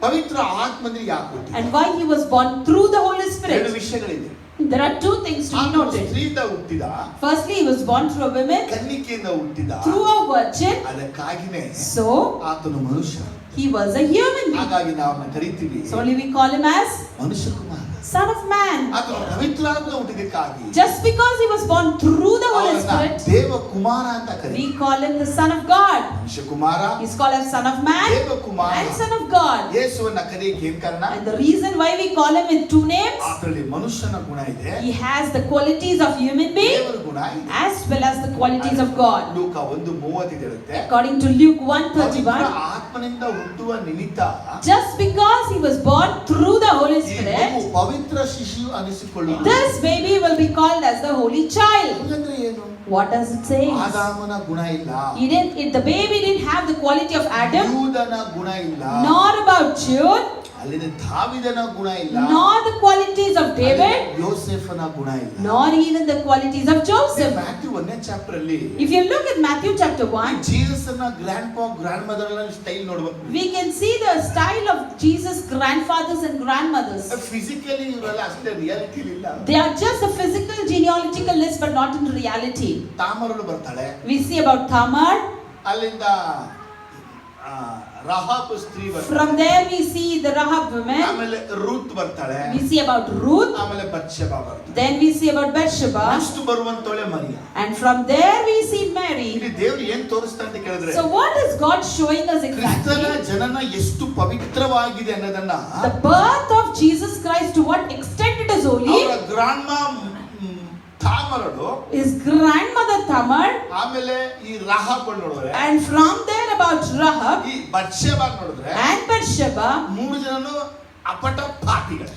S2: ಪವಿತ್ರ ಆತ್ಮದಲ್ಲಿ ಯಾಕೆ ಹುಟ್ಟಿದ?
S1: And why he was born through the Holy
S2: ಎರಡು
S1: Spirit?
S2: ವಿಷಯಗಳಿದೆ.
S1: There are two things to be
S2: ಆತನು
S1: noted.
S2: ಸ್ತ್ರೀಯಿಂದ ಹುಟ್ಟಿದ,
S1: Firstly, he was born through a woman,
S2: ಕನ್ನಿಕೆಯಿಂದ ಹುಟ್ಟಿದ.
S1: through a virgin.
S2: ಅದಕ್ಕಾಗಿನೇ
S1: So,
S2: ಆತನು ಮನುಷ್ಯ.
S1: he was a human being.
S2: ಹಾಗಾಗಿ ನಾವು ಅವನ್ನ ಕರಿತೀವಿ
S1: So only we call him as
S2: ಮನುಷ್ಯ ಕುಮಾರ.
S1: Son of Man.
S2: ಆತನು ಪವಿತ್ರಾತ್ಮ ಹುಟ್ಟಿದಕ್ಕಾಗಿ
S1: Just because he was born through the Holy
S2: ಅವನನ್ನ
S1: Spirit,
S2: ದೇವ ಕುಮಾರ ಅಂತ ಕರೀತೀವಿ.
S1: we call him the Son of God.
S2: ಮನುಷ್ಯ Kumara,
S1: He's called as Son of Man
S2: ದೇವ Kumara,
S1: and Son of God.
S2: ಯೇಸುವನ್ನ ಕರೆಯಕ್ಕೆ ಏನ್ ಕಾರಣ?
S1: And the reason why we call him with two names,
S2: ಅದರಲ್ಲಿ ಮನುಷ್ಯನ ಗುಣ ಇದೆ,
S1: he has the qualities of human being
S2: ದೇವರ ಗುಣ ಇದೆ.
S1: as well as the qualities of God.
S2: ಲೂಕ 1:30 ಹೇಳುತ್ತೆ,
S1: According to Luke
S2: ಪವಿತ್ರ
S1: 1:31,
S2: ಆತ್ಮನಿಂದ ಹುಟ್ಟುವ ನಿಮಿತ್ತ
S1: just because he was born through the Holy
S2: ಈ ಮಗು
S1: Spirit,
S2: Pavithra Shishu ಅನಿಸಿಕೊಳ್ಳುವುದು.
S1: this baby will be called as the Holy Child.
S2: ಹಾಗಂದ್ರೆ ಏನು?
S1: What does it say?
S2: ಆದಾಮನ ಗುಣ ಇಲ್ಲ,
S1: The baby didn't have the quality of Adam,
S2: ಯೂದನ ಗುಣ ಇಲ್ಲ,
S1: nor about Jude,
S2: ಅಲ್ಲಿನ ದಾವಿದನ ಗುಣ ಇಲ್ಲ,
S1: nor the qualities of David,
S2: ಯೋಸೇಫನ ಗುಣ ಇಲ್ಲ.
S1: nor even the qualities of Joseph.
S2: Matthew 1ನೇ ಚಾಪ್ಟರ್ ಅಲ್ಲಿ
S1: If you look at Matthew chapter 1,
S2: Jesus ನ grandpa grandmother style ನೋಡ್ಬೇಕು.
S1: we can see the style of Jesus' grandfathers and grandmothers.
S2: Physically ಇವರೆಲ್ಲ ಅಷ್ಟೇ reality ಇಲ್ಲ.
S1: They are just a physical genealogical list but not in reality.
S2: ತಾಮರಳು ಬರ್ತಾಳೆ,
S1: We see about Tamar.
S2: ಅಲ್ಲಿಂದ ರಹಾಬ್ ಸ್ತ್ರೀ ಬರ್ತಾಳೆ,
S1: From there we see the Rahab woman.
S2: ಆಮೇಲೆ Routh ಬರ್ತಾಳೆ,
S1: We see about Ruth.
S2: ಆಮೇಲೆ ಬತ್ಷೆಬಾ ಬರ್ತಾಳೆ.
S1: Then we see about Bathsheba.
S2: Next ಬರುವಂತವಳೆ ಮರಿಯ.
S1: And from there we see Mary.
S2: ಇಲ್ಲಿ ದೇವರು ಏನ್ ತೋರಿಸ್ತಾ ಅಂತ ಕೇಳಿದ್ರೆ,
S1: So what is God showing us
S2: ಕ್ರಿಸ್ತನ
S1: exactly?
S2: ಜನನ ಎಷ್ಟು ಪವಿತ್ರವಾಗಿದೆ ಅನ್ನೋದನ್ನ
S1: The birth of Jesus Christ, to what extent it is holy.
S2: ಅವರ ಗ್ರಾಂಡ್ ತಾಮರಳು,
S1: His grandmother Tamar,
S2: ಆಮೇಲೆ ಈ ರಾಹಾಬ್ ನೋಡಿದ್ರೆ,
S1: and from there about Rahab
S2: ಈ ಬತ್ಷೆಬಾ ನೋಡಿದ್ರೆ,
S1: and Bathsheba,
S2: ಮೂರು ಜನನು ಅಪಟ ಪಾಪಿಗಳು.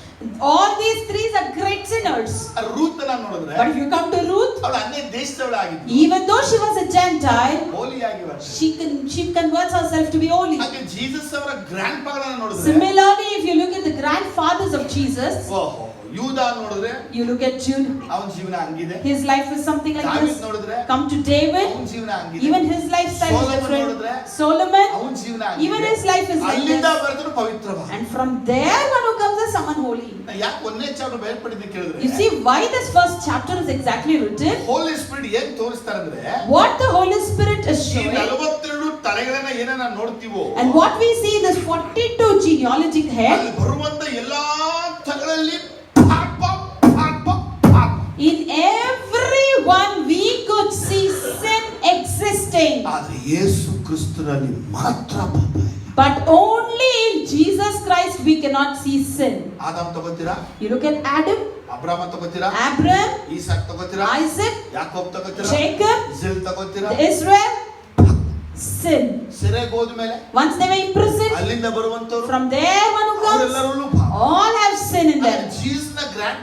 S1: all these three are great sinners.
S2: ರೂತನ ನೋಡಿದ್ರೆ,
S1: But if you come to Ruth,
S2: ಅವಳು ಅನ್ಯ ದೇಶದವಳಾಗಿದ್ದು,
S1: even though she was a Gentile,
S2: ಹೋಲಿಯಾಗಿ ಬರ್ತಾರೆ.
S1: she converts herself to be holy.
S2: ಹಾಗೆ ಜೀಸಸ್ ಅವರ ಗ್ರ್ಯಾಂಡ್ ಫಾದರ್ ನೋಡಿದ್ರೆ,
S1: Similarly, if you look at the grandfathers of Jesus,
S2: ಓಹೋ, ಯೂದ ನೋಡಿದ್ರೆ
S1: you look at Jude,
S2: ಅವನ ಜೀವನ ಹಂಗಿದೆ.
S1: his life is something like
S2: ದಾವೀದ್
S1: this.
S2: ನೋಡಿದ್ರೆ
S1: Come to David,
S2: ಅವನ ಜೀವನ ಹಂಗಿದೆ.
S1: even his lifestyle is
S2: Solomon
S1: different.
S2: ನೋಡಿದ್ರೆ
S1: Solomon,
S2: ಅವನ ಜೀವನ
S1: even
S2: ಹಂಗಿದೆ.
S1: his life is like
S2: ಅಲ್ಲಿಂದ
S1: this.
S2: ಬರೆದ್ರು ಪವಿತ್ರವಾದ.
S1: And from there one who comes as someone holy.
S2: ಯಾಕೆ ಒಂದನೇ ಚಾಪ್ಟರ್ ಬೇರ್ಪಡಿದ್ದು ಕೇಳಿದ್ರೆ,
S1: You see why this first chapter is exactly written?
S2: Holy spirit ಏನ್ ತೋರಿಸ್ತಾರೆ ಅಂದ್ರೆ,
S1: What the Holy Spirit is
S2: ಈ
S1: showing,
S2: 42 ತಲೆಗಳನ್ನ ಏನನ್ನ ನೋಡ್ತೀವೋ,
S1: and what we see in this 42 genealogic head,
S2: ಅಲ್ಲಿ ಬರುವಂತ ಎಲ್ಲಾ ತಲೆಗಳಲ್ಲಿ ಪಾಪ ಪಾಪ ಪಾಪ.
S1: in every one we could see sin existing.
S2: ಆದ್ರೆ ಯೇಸು ಕ್ರಿಸ್ತನಲ್ಲಿ ಮಾತ್ರ ಪಾಪ ಇಲ್ಲ.
S1: But only in Jesus Christ we cannot see sin.
S2: Adam ತಗೋತೀರಾ,
S1: You look at Adam,
S2: ಅಬ್ರಾಮ ತಗೋತೀರಾ,
S1: Abraham,
S2: ಈಸಾಕ್ ತಗೋತೀರಾ,
S1: Isaac,
S2: ಯಾಕೋಬ್ ತಗೋತೀರಾ,
S1: Jacob,
S2: ಇಸ್ರೇಲ್ ತಗೋತೀರಾ.
S1: Israel, sin.
S2: ಸೆರೆಗೆ ಹೋದ್ಮೇಲೆ
S1: Once they were imprisoned,
S2: ಅಲ್ಲಿಂದ ಬರುವಂತವ್ರು
S1: from there one who comes,
S2: ಅವರೆಲ್ಲರೂ ಪಾಪ.
S1: all have sin in them.
S2: ಜೀಸಸ್ನ ಗ್ರ್ಯಾಂಡ್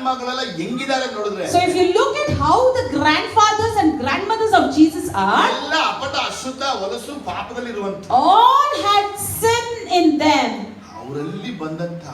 S2: ಮಗಳೆಲ್ಲ ಹೆಂಗಿದ್ದಾರೆ ನೋಡಿದ್ರೆ,
S1: So if you look at how the grandfathers and grandmothers of Jesus are,
S2: ಎಲ್ಲ ಅಪಟ ಅಶುದ್ಧ ಹೊಲಸು ಪಾಪದಲ್ಲಿ ಇರುವಂತ,
S1: all had sin in them,
S2: ಅವರಲ್ಲಿ ಬಂದಂತ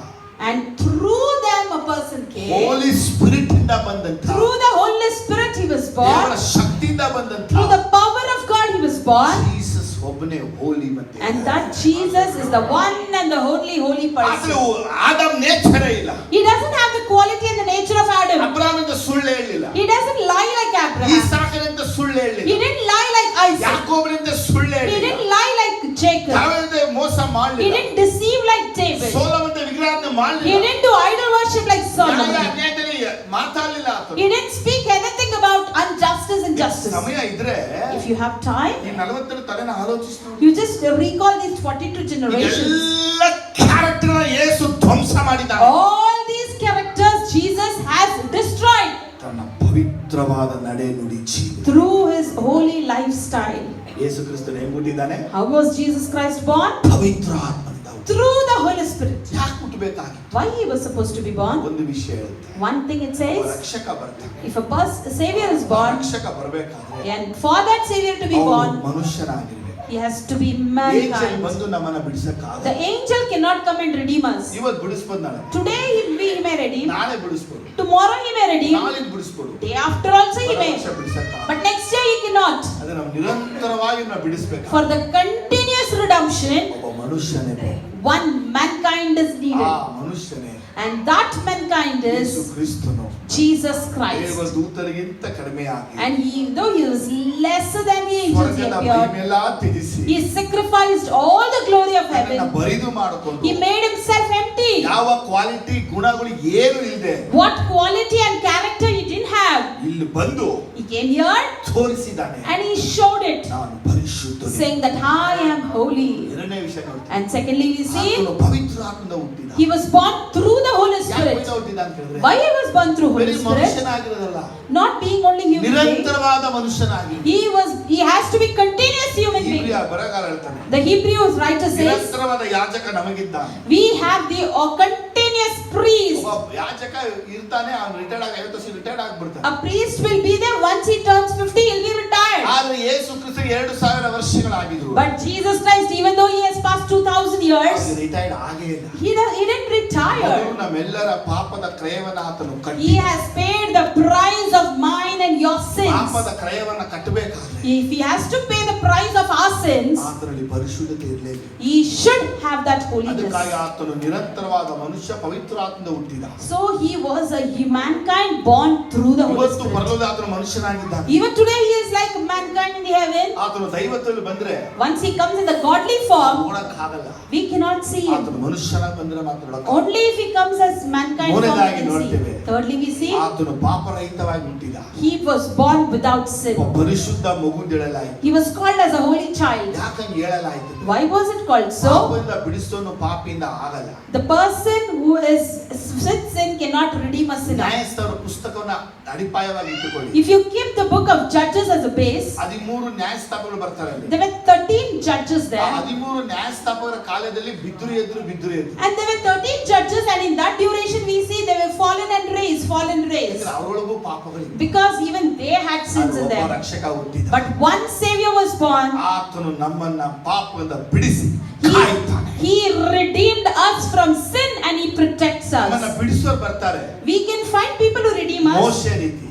S1: and through them a person came.
S2: Holy spirit ಇಂದ ಬಂದಂತ,
S1: Through the Holy Spirit he was
S2: ದೇವರ
S1: born.
S2: ಶಕ್ತಿಯಿಂದ ಬಂದಂತ
S1: Through the power of God he was born.
S2: Jesus ಒಬ್ಬನೇ ಹೋಲಿ. ಮತ್ತೆ
S1: And that Jesus is the one and the only holy
S2: ಆದ್ರೆ
S1: person.
S2: Adam ನೇಚರೇ ಇಲ್ಲ.
S1: He doesn't have the quality and the nature of Adam.
S2: ಅಬ್ರಾಮನಿಂದ ಸುಳ್ಳು ಹೇಳಲಿಲ್ಲ,
S1: He doesn't lie like Abraham.
S2: ಈಸಾಕನಿಂದ ಸುಳ್ಳು
S1: He
S2: ಹೇಳಲಿಲ್ಲ,
S1: didn't lie like Isaac.
S2: ಯಾಕೋಬನಿಂದ ಸುಳ್ಳು
S1: He
S2: ಹೇಳಲಿಲ್ಲ,
S1: didn't lie like Jacob.
S2: ದಾವೀದನಿಂದ ಮೋಸ
S1: He
S2: ಮಾಡಲಿಲ್ಲ,
S1: didn't deceive like David.
S2: ಸೊಲೊಮೋನನ ವಿಗ್ರಹನ
S1: He
S2: ಮಾಡಲಿಲ್ಲ,
S1: didn't do idol worship like
S2: ನ್ಯಾಯ
S1: Solomon.
S2: ಅನ್ಯಾಯದಲ್ಲಿ ಮಾತಾಡಲಿಲ್ಲ ಆತನು.
S1: He didn't speak anything about injustice and justice.
S2: ಸಮಯ ಇದ್ರೆ
S1: If you have time,
S2: ಈ 42 ತಲೆನ ಆಲೋಚಿಸಿ ನೋಡಿ.
S1: you just recall these 42 generations.
S2: ಎಲ್ಲ ಕ್ಯಾರೆಕ್ಟರ್ ಯೇಸು ಧ್ವಂಸ ಮಾಡಿದ್ದಾನೆ.
S1: All these characters Jesus has destroyed
S2: ತನ್ನ ಪವಿತ್ರವಾದ ನಡೆ ನುಡಿ ಜೀವ.
S1: through his holy lifestyle.
S2: ಯೇಸು ಕ್ರಿಸ್ತನು ಹೆಂಗ್ ಹುಟ್ಟಿದ್ದಾನೆ?
S1: How was Jesus Christ born?
S2: ಪವಿತ್ರ ಆತ್ಮನಿಂದ ಹುಟ್ಟಿದ.
S1: Through the Holy Spirit.
S2: ಯಾಕೆ ಹುಟ್ಟಬೇಕಾಗಿತ್ತು?
S1: Why he was supposed to be born?
S2: ಒಂದು ವಿಷಯ ಹೇಳುತ್ತೆ,
S1: One thing it says,
S2: ರಕ್ಷಕ ಬರ್ತಾನೆ.
S1: if a savior is born,
S2: ರಕ್ಷಕ ಬರಬೇಕಾದ್ರೆ
S1: and for that savior to be
S2: ಅವನು
S1: born,
S2: ಮನುಷ್ಯನಾಗಿರ್ಬೇಕು.
S1: he has to be
S2: angel
S1: mankind.
S2: ಬಂದು ನಮ್ಮನ್ನ ಬಿಡಿಸಕ್ಕಾಗಲ್ಲ.
S1: The angel cannot come and redeem us.
S2: ಇವತ್ತು ಬಿಡಿಸ್ಬೋದು, ನಾಳೆ
S1: Today he may redeem,
S2: ನಾಳೆ ಬಿಡಿಸ್ಬೋದು,
S1: tomorrow he may redeem,
S2: ನಾಳೆ ಬಿಡಿಸ್ಬೋದು,
S1: day after also he may,
S2: ಬಿಡಿಸಕ್ಕಾಗಲ್ಲ.
S1: but next year he cannot.
S2: ಅದೇ ನಾವು ನಿರಂತರವಾಗಿ ನಾವು ಬಿಡಿಸ್ಬೇಕು.
S1: For the continuous redemption,
S2: ಒಬ್ಬ ಮನುಷ್ಯನೇ ಬೇಕು.
S1: one mankind is
S2: ಆ
S1: needed,
S2: ಮನುಷ್ಯನೇ
S1: and that mankind
S2: Yesu
S1: is
S2: ಕ್ರಿಸ್ತನು.
S1: Jesus Christ.
S2: ದೇವದೂತರಿಗಿಂತ ಕಡಿಮೆ ಆಗಿ
S1: And though he was lesser than the angels, he
S2: ಸ್ವರ್ಗದ
S1: appeared.
S2: ಮಹಿಮೆಲ್ಲ ತ್ಯಜಿಸಿ
S1: He sacrificed all the glory of
S2: ತನ್ನನ್ನ
S1: heaven.
S2: ಬರಿದು ಮಾಡಿಕೊಂಡು
S1: He made himself empty.
S2: ಯಾವ ಕ್ವಾಲಿಟಿ ಗುಣಗಳು ಏನು ಇಲ್ಲದೆ
S1: What quality and character he didn't have.
S2: ಇಲ್ಲಿ ಬಂದು
S1: He came here
S2: ತೋರಿಸಿದ್ದಾನೆ,
S1: and he showed it,
S2: ನಾನು ಪರಿಶುದ್ಧನು.
S1: saying that I am holy.
S2: ಎರಡನೇ ವಿಷಯ ನೋಡ್ತೀವಿ,
S1: And secondly, we see
S2: ಆತನು ಪವಿತ್ರ ಆತ್ಮದಿಂದ ಹುಟ್ಟಿದ.
S1: he was born through the Holy
S2: ಯಾಕೆ
S1: Spirit.
S2: ಪವಿತ್ರ ಹುಟ್ಟಿದ ಅಂತ ಹೇಳಿದ್ರೆ,
S1: Why he was born through
S2: ಬರೀ
S1: Holy Spirit?
S2: ಮನುಷ್ಯನಾಗಿರೋದಲ್ಲ,
S1: Not being only human being.
S2: ನಿರಂತರವಾದ ಮನುಷ್ಯನಾಗಿ.
S1: He has to be continuous human being.
S2: ಇಬ್ರಿಯ ಬರಗಾರ ಹೇಳ್ತಾನೆ,
S1: The Hebrews writer says,
S2: ನಿರಂತರವಾದ ಯಾಜಕ ನಮಗಿದ್ದಾನೆ.
S1: we have the continuous priest.
S2: ಒಬ್ಬ ಯಾಜಕ ಇರ್ತಾನೆ, ಅವನು ರಿಟೈರ್ಡ್ ಆಗಿ 50 ವರ್ಷ retired ಆಗ್ಬಿಡ್ತಾನೆ.
S1: A priest will be there once he turns 50, he'll be retired.
S2: ಆದ್ರೆ Yesu Krista 2000 ವರ್ಷಗಳಾಗಿದ್ರು,
S1: But Jesus Christ, even though he has passed 2000 years,
S2: retired ಆಗೇ ಇಲ್ಲ.
S1: he didn't retire.
S2: ಮೊದಲು ನಮ್ಮೆಲ್ಲರ ಪಾಪದ ಕ್ರಯವನ್ನ ಆತನು ಕಟ್ಟಿ,
S1: He has paid the price of mine and your sins.
S2: ಪಾಪದ ಕ್ರಯವನ್ನ ಕಟ್ಟಬೇಕಾದ್ರೆ
S1: If he has to pay the price of our sins,
S2: ಆತನಲ್ಲಿ ಪರಿಶುದ್ಧತೆ ಇರಲೇಬೇಕು.
S1: he should have that holiness.
S2: ಅದಕ್ಕಾಗಿ ಆತನು ನಿರಂತರವಾದ ಮನುಷ್ಯ ಪವಿತ್ರ ಆತ್ಮದಿಂದ ಹುಟ್ಟಿದ.
S1: So he was a mankind born through the Holy
S2: ಇವತ್ತು
S1: Spirit.
S2: ಪರಲೋಕದ ಆತನು ಮನುಷ್ಯನಾಗಿದ್ದಾನೆ.
S1: Even today he is like mankind in the heaven,
S2: ಆತನು ದೈವತ್ವದಲ್ಲಿ ಬಂದ್ರೆ
S1: once he comes in the godly form,
S2: ನೋಡಕ್ ಆಗಲ್ಲ.
S1: we cannot see him.
S2: ಆತನು ಮನುಷ್ಯನಾಗಿ ಬಂದ್ರೆ ಮಾತ್ರ ನೋಡಕ್
S1: Only if he comes as mankind form we
S2: ಮೂರನೇದಾಗಿ
S1: can see.
S2: ನೋಡ್ತೇವೆ.
S1: Thirdly, we see
S2: ಆತನು ಪಾಪರಹಿತವಾಗಿ ಹುಟ್ಟಿದ.
S1: he was born without sin.
S2: ಪರಿಶುದ್ಧ ಮಗು ಅಂತ ಹೇಳಲಾಯಿತು.
S1: He was called as a holy child.
S2: ಯಾಕಂಗೆ ಹೇಳಲಾಯಿತು?
S1: Why was it called so?
S2: ಪಾಪದಿಂದ ಬಿಡಿಸೋನು ಪಾಪಿಯಿಂದ ಆಗಲ್ಲ.
S1: The person who is with sin cannot redeem a sinner.
S2: ನ್ಯಾಯಸ್ಥರ ಪುಸ್ತಕವನ್ನ ಅಡಿಪಾಯವಾಗಿ ಇಟ್ಟುಕೊಳ್ಳಿ.
S1: If you keep the book of Judges as a base,
S2: 13 ನ್ಯಾಯಸ್ಥಾಪಕರು ಬರ್ತಾರೆ ಅಲ್ಲಿ.
S1: there were 13 judges there.
S2: 13 ನ್ಯಾಯಸ್ಥಾಪಕರ ಕಾಲದಲ್ಲಿ ಬಿದ್ರು ಎದ್ರು.
S1: And there were 13 judges, and in that duration we see they were fallen and raised.
S2: ಅವರೊಳಗೂ ಪಾಪಗಳಿವೆ.
S1: Because even they had sins in them.
S2: ರಕ್ಷಕ ಹುಟ್ಟಿದ.
S1: But one Savior was born.
S2: ಆತನು ನಮ್ಮನ್ನ ಪಾಪದಿಂದ ಬಿಡಿಸಿ ಕಾಯುತ್ತಾನೆ.
S1: He redeemed us from sin and he protects us.
S2: ನಮ್ಮನ್ನ ಬಿಡಿಸೋರು ಬರ್ತಾರೆ.
S1: We can find people who redeem us.
S2: ಮೋಶೆ ರೀತಿ.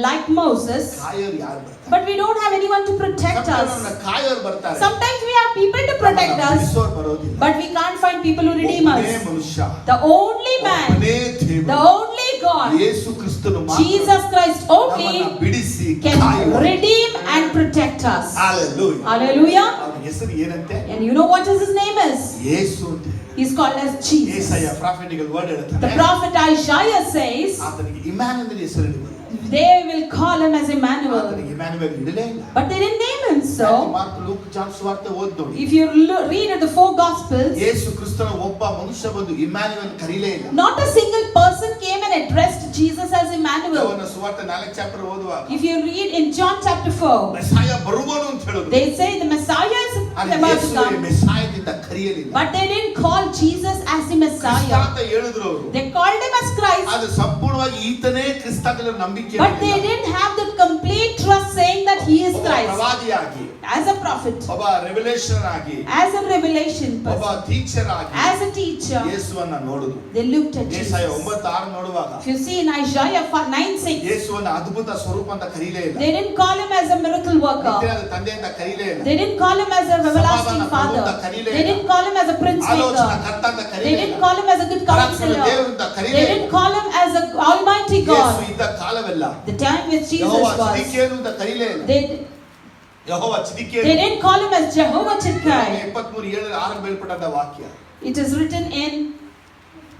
S1: Like Moses.
S2: ಕಾಯೋರು ಯಾರು ಬರ್ತಾರೆ?
S1: But we don't have anyone to protect us.
S2: ಕಾಯೋರು ಬರ್ತಾರೆ.
S1: Sometimes we have people to protect us.
S2: ಬಿಡಿಸೋರು ಬರೋದಿಲ್ಲ.
S1: But we can't find people who redeem us.
S2: ಒಬ್ಬನೇ ಮನುಷ್ಯ.
S1: The only man.
S2: ಒಬ್ಬನೇ ದೇವರು.
S1: The only God.
S2: ಯೇಸು ಕ್ರಿಸ್ತನು ಮಾತ್ರ.
S1: Jesus Christ only
S2: ನಮ್ಮನ್ನ ಬಿಡಿಸಿ
S1: can
S2: ಕಾಯುವ.
S1: redeem and protect us.
S2: Hallelujah.
S1: Hallelujah.
S2: ಅವನ ಹೆಸರು ಏನಂತೆ?
S1: And you know what his name is?
S2: ಯೇಸು ಅಂತ.
S1: He's called as Jesus.
S2: ಯೆಶಾಯ ಪ್ರಾಫೆಟಿಕಲ್ ವರ್ಡ್ ಹೇಳ್ತಾನೆ.
S1: The prophet Isaiah says
S2: ಆತನಿಗೆ ಇಮ್ಯಾನುವೇಲ್ ಹೆಸರಿಡುವರು.
S1: they will call him as Emmanuel.
S2: ಆತನಿಗೆ ಇಮ್ಯಾನುವೇಲ್ ಇಡಲೇ ಇಲ್ಲ.
S1: But they didn't name him so.
S2: Mark Luke John ಸುವಾರ್ತೆ ಓದಿ ನೋಡಿ.
S1: If you read at the four gospels,
S2: ಯೇಸು ಕ್ರಿಸ್ತನ ಒಬ್ಬ ಮನುಷ್ಯ ಬಂದು ಇಮ್ಯಾನುವೇಲ್ ಕರೀಲೇ ಇಲ್ಲ.
S1: not a single person came and addressed Jesus as Emmanuel.
S2: ಯೋಹನ ಸುವಾರ್ತೆ 4 ಚಾಪ್ಟರ್ ಓದುವಾಗ
S1: If you read in John chapter 4,
S2: ಮೆಸ್ಸಾಯ ಬರುವನು ಅಂತ ಹೇಳಿದ್ರು.
S1: they say the Messiah is about to come.
S2: ಮೆಸ್ಸಾಯದಿಂದ ಕರೆಯಲಿಲ್ಲ.
S1: But they didn't call Jesus as the Messiah.
S2: ಕ್ರಿಸ್ತ ಅಂತ ಹೇಳಿದ್ರು ಅವರು.
S1: They called him as Christ.
S2: ಅದು ಸಂಪೂರ್ಣವಾಗಿ ಈತನೇ ಕ್ರಿಸ್ತ ಅಂತ ನಂಬಿಕೆ
S1: But they didn't have the complete trust saying that he is Christ.
S2: ಪ್ರವಾದಿಯಾಗಿ,
S1: As a prophet,
S2: ಒಬ್ಬ ರೆವಲೇಷನ್ ಆಗಿ,
S1: as a revelation
S2: ಒಬ್ಬ
S1: person,
S2: ಟೀಚರ್ ಆಗಿ
S1: as a teacher,
S2: ಯೇಸುವನ್ನ ನೋಡುದು.
S1: they looked at
S2: Jeshaiah
S1: Jesus.
S2: 9:6 ನೋಡುವಾಗ
S1: If you see in Isaiah 9:6,
S2: ಯೇಸುವನ್ನ ಅದ್ಭುತ ಸ್ವರೂಪ ಅಂತ ಕರೀಲೇ ಇಲ್ಲ.
S1: they didn't call him as a miracle worker.
S2: ನಿತ್ಯನಾದ ತಂದೆ ಅಂತ ಕರೀಲೇ ಇಲ್ಲ.
S1: They didn't call him as a everlasting father. They didn't call him as a prince
S2: ಆಲೋಚನಾ
S1: maker.
S2: ಕರ್ತ ಅಂತ
S1: They
S2: ಕರೀಲೇ
S1: didn't
S2: ಇಲ್ಲ.
S1: call him as a good counselor. They didn't call him as an almighty
S2: Yesu
S1: God.
S2: ಇದ್ದ ಕಾಲವೆಲ್ಲ
S1: The time with Jesus
S2: Jehovah
S1: was.
S2: ಚಿದ್ಕೀಯನು ಅಂತ ಕರೀಲೇ ಇಲ್ಲ. ಯೆಹೋವ
S1: They
S2: ಚಿದ್ಕೀಯನು.
S1: didn't call him as Jehovah Chidkai.
S2: 23:7 ಬಯಲ್ಪಟ್ಟ ವಾಕ್ಯ.
S1: It is written in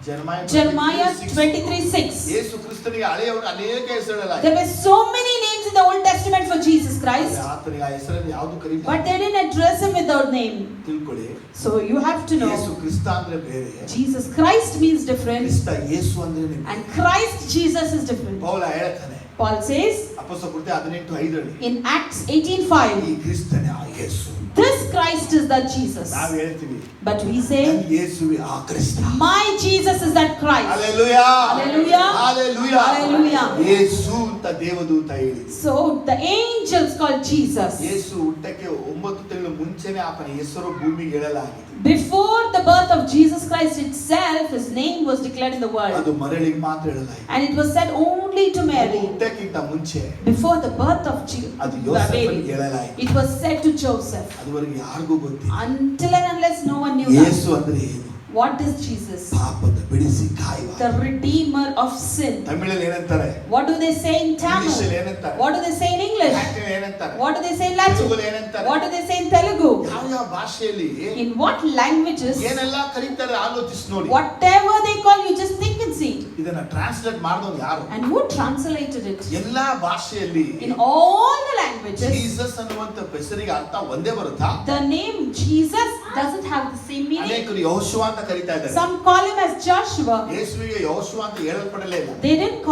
S2: Jeremiah
S1: Jeremiah 23:6.
S2: ಯೇಸು ಕ್ರಿಸ್ತನಿಗೆ ಹಳೆಯವರು ಅನೇಕ ಹೆಸರುಗಳಾಯಿತು.
S1: There were so many names in the Old Testament for Jesus Christ,
S2: ಆತನಿಗೆ ಆ ಹೆಸರನ್ನು ಯಾವುದು ಕರೀಲಿಲ್ಲ.
S1: but they didn't address him without name.
S2: ತಿಳ್ಕೊಳ್ಳಿ.
S1: So you have to
S2: Yesu
S1: know,
S2: ಕ್ರಿಸ್ತ ಅಂದ್ರೆ ಬೇರೆ.
S1: Jesus Christ means different,
S2: ಕ್ರಿಸ್ತ ಯೇಸು ಅಂದ್ರೆ ಬೇರೆ.
S1: and Christ Jesus is different.
S2: ಪೌಲ ಹೇಳ್ತಾನೆ.
S1: Paul says
S2: ಅಪೊಸ್ತಲ ಕೃತ್ಯ 18:5
S1: in Acts 18:5,
S2: ಈ ಕ್ರಿಸ್ತನೇ ಆ ಯೇಸು.
S1: this Christ is that Jesus.
S2: ನಾವು ಹೇಳ್ತೀವಿ.
S1: But we say,
S2: ನನ್ನ ಯೇಸುವೇ ಆ ಕ್ರಿಸ್ತ.
S1: my Jesus is that Christ.
S2: Hallelujah.
S1: Hallelujah.
S2: Hallelujah.
S1: Hallelujah.
S2: ಯೇಸು ಅಂತ ದೇವದೂತ ಹೇಳಿ.
S1: So the angels called Jesus.
S2: ಯೇಸು ಹುಟ್ಟಕ್ಕೆ 9 ತಿಂಗಳು ಮುಂಚೆನೇ ಆತನ ಹೆಸರು ಭೂಮಿಗೆ ಹೇಳಲಾಗಿದೆ.
S1: Before the birth of Jesus Christ itself, his name was declared in the world.
S2: ಅದು ಮರಳಿಗೆ ಮಾತ್ರ ಹೇಳಲಾಗಿದೆ.
S1: And it was said only to Mary.
S2: ಹುಟ್ಟಕ್ಕಿಂತ ಮುಂಚೆ
S1: Before the birth of
S2: ಅದು
S1: the
S2: ಯೋಸೇಫನಿಗೆ
S1: baby,
S2: ಹೇಳಲಾಗಿದೆ.
S1: it was said to Joseph.
S2: ಅದುವರೆಗೆ ಯಾರಿಗೂ ಗೊತ್ತಿಲ್ಲ.
S1: Until and unless no one knew that.
S2: ಯೇಸು ಅಂದ್ರೆ ಏನು?
S1: What is Jesus?
S2: ಪಾಪದ ಬಿಡಿಸಿ ಕಾಯುವ.
S1: The redeemer of sin.
S2: ತಮಿಳಲ್ಲಿ ಏನಂತಾರೆ?
S1: What do they say in Tamil?
S2: ಇಂಗ್ಲಿಷಲ್ಲಿ ಏನಂತಾರೆ?
S1: What do they say in English?
S2: Latin ಏನಂತಾರೆ?
S1: What do they say in Latin?
S2: ತೆಲುಗುಲಿ ಏನಂತಾರೆ?
S1: What do they say in Telugu?
S2: ಯಾವ ಯಾವ ಭಾಷೆಯಲ್ಲಿ
S1: In what languages?
S2: ಏನೆಲ್ಲ ಕರೀತಾರೆ ಆಲೋಚಿಸಿ ನೋಡಿ.
S1: Whatever they call you, just think and see.
S2: ಇದನ್ನ ಟ್ರಾನ್ಸ್ಲೇಟ್ ಮಾಡಿದವನು ಯಾರು?
S1: And who translated it?
S2: ಎಲ್ಲಾ ಭಾಷೆಯಲ್ಲಿ
S1: In all the languages,
S2: Jesus ಅನ್ನುವಂತ ಹೆಸರಿಗೆ ಅರ್ಥ ಒಂದೇ ಬರುತ್ತಾ?
S1: the name Jesus doesn't have the same meaning.
S2: ಅನೇಕರು ಯೆಹೋಶುವ ಅಂತ ಕರೀತಾ ಇದ್ದಾರೆ.
S1: Some call him as Joshua.
S2: ಯೇಸುವಿಗೆ ಯೆಹೋಶುವ ಅಂತ ಹೇಳಲ್ಪಡಲೇ ಇಲ್ಲ.
S1: They didn't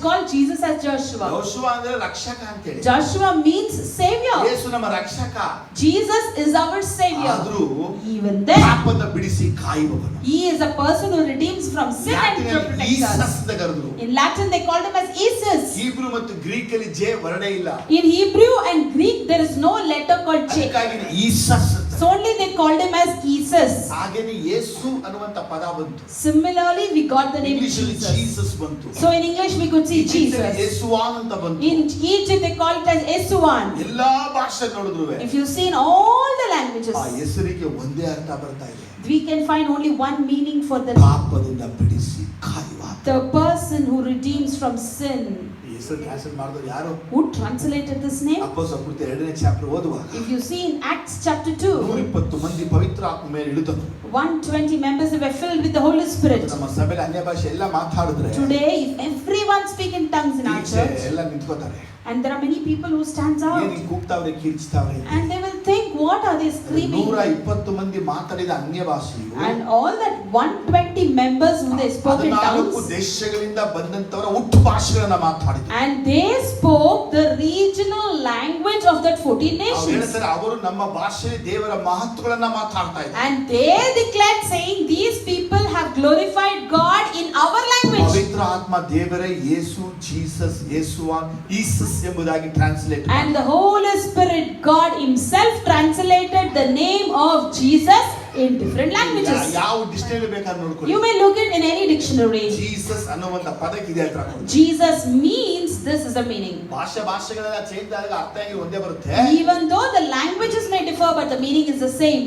S1: call Jesus as Joshua.
S2: ಯೆಹೋಶುವ ಅಂದ್ರೆ ರಕ್ಷಕ ಅಂತ ಹೇಳಿ.
S1: Joshua means savior.
S2: ಯೇಸು ನಮ್ಮ ರಕ್ಷಕ.
S1: Jesus is our savior.
S2: ಆದರೂ
S1: Even then,
S2: ಪಾಪದ ಬಿಡಿಸಿ ಕಾಯುವವನು.
S1: he is a person who redeems from sin and protects us.
S2: ಈಸಸ್ ಅಂತ ಕರೆದ್ರು.
S1: In Latin they called him as Jesus.
S2: Hebrew ಮತ್ತು ಗ್ರೀಕ್ ಅಲ್ಲಿ ಜೆ ವರ್ಣೆ ಇಲ್ಲ.
S1: In Hebrew and Greek there is no letter called J.
S2: ಅದಕ್ಕಾಗಿ ಈಸಸ್ ಅಂತ.
S1: So only they called him as Jesus.
S2: ಹಾಗೇನೇ ಯೇಸು ಅನ್ನುವಂತ ಪದ ಬಂತು.
S1: Similarly we got the name
S2: English ಅಲ್ಲಿ
S1: Jesus.
S2: ಜೀಸಸ್ ಬಂತು.
S1: So in English we could see Jesus.
S2: ಯೇಸುವಾನ್ ಅಂತ ಬಂತು.
S1: In Egypt they called it as Yesuwan.
S2: ಎಲ್ಲಾ ಭಾಷೆ ನೋಡಿದ್ರುವೆ
S1: If you see in all the languages,
S2: ಆ ಹೆಸರಿಗೆ ಒಂದೇ ಅರ್ಥ ಬರ್ತಾ ಇದೆ.
S1: we can find only one meaning for the
S2: ಪಾಪದಿಂದ ಬಿಡಿಸಿ ಕಾಯುವ.
S1: person who redeems from sin.
S2: ಹೆಸರು ಟ್ರಾನ್ಸ್ಲೇಟ್ ಮಾಡಿದ್ರು ಯಾರು?
S1: Who translated this name?
S2: ಅಪೊಸ್ತಲರ ಕೃತ್ಯ 2ನೇ ಚಾಪ್ಟರ್ ಓದುವಾಗ
S1: If you see in Acts chapter 2,
S2: 120 ಮಂದಿ ಪವಿತ್ರ ಆತ್ಮ ಮೇಲೆ ಇಳಿದರು.
S1: 120 members were filled with the Holy Spirit.
S2: ನಮ್ಮ ಸಭೆಯಲ್ಲಿ ಅನ್ಯ ಭಾಷೆ ಎಲ್ಲ ಮಾತಾಡಿದ್ರೆ
S1: Today, if everyone speak in tongues in our church,
S2: ಎಲ್ಲ ನಿಂತ್ಕೋತಾರೆ.
S1: and there are many people who stands out,
S2: ಏನು ಕೂಗ್ತಾವ್ರೆ ಕಿರ್ಚ್ತಾವ್ರೆ,
S1: and they will think, what are they screaming?
S2: 120 ಮಂದಿ ಮಾತಾಡಿದ ಅನ್ಯ ಭಾಷೆಯು
S1: And all that 120 members who they spoke in
S2: 14
S1: tongues,
S2: ದೇಶಗಳಿಂದ ಬಂದಂತವರ ಹುಟ್ಟು ಭಾಷೆಗಳನ್ನ ಮಾತಾಡಿದ್ರು.
S1: and they spoke the regional language of that 14
S2: ಅವ್ರು
S1: nations.
S2: ಹೇಳ್ತಾರೆ ಅವರು ನಮ್ಮ ಭಾಷೆಯಲ್ಲಿ ದೇವರ ಮಹತ್ವಗಳನ್ನ ಮಾತಾಡ್ತಾ ಇದ್ದಾರೆ.
S1: And they declared saying, these people have glorified God in our language.
S2: ಪವಿತ್ರ ಆತ್ಮ ದೇವರೇ ಯೇಸು ಜೀಸಸ್ ಯೇಸುವಾ ಈಸಸ್ ಎಂಬುದಾಗಿ translate
S1: And the Holy Spirit, God himself translated the name of Jesus in different languages.
S2: ಯಾವ ಡಿಕ್ಷನರಿ ಬೇಕಾದ್ರೆ ನೋಡ್ಕೊಳ್ಳಿ.
S1: You may look it in any dictionary.
S2: Jesus ಅನ್ನುವಂತ ಪದಕ್ಕೆ ಇದೆ ಅಂತ ಹಾಕೊಳ್ಳಿ.
S1: Jesus means, this is the meaning.
S2: ಭಾಷೆಗಳೆಲ್ಲ ಚೇಂಜ್ ಆದಾಗ ಅರ್ಥ ಆಗಿ ಒಂದೇ ಬರುತ್ತೆ.
S1: Even though the languages may differ, but the meaning is the same.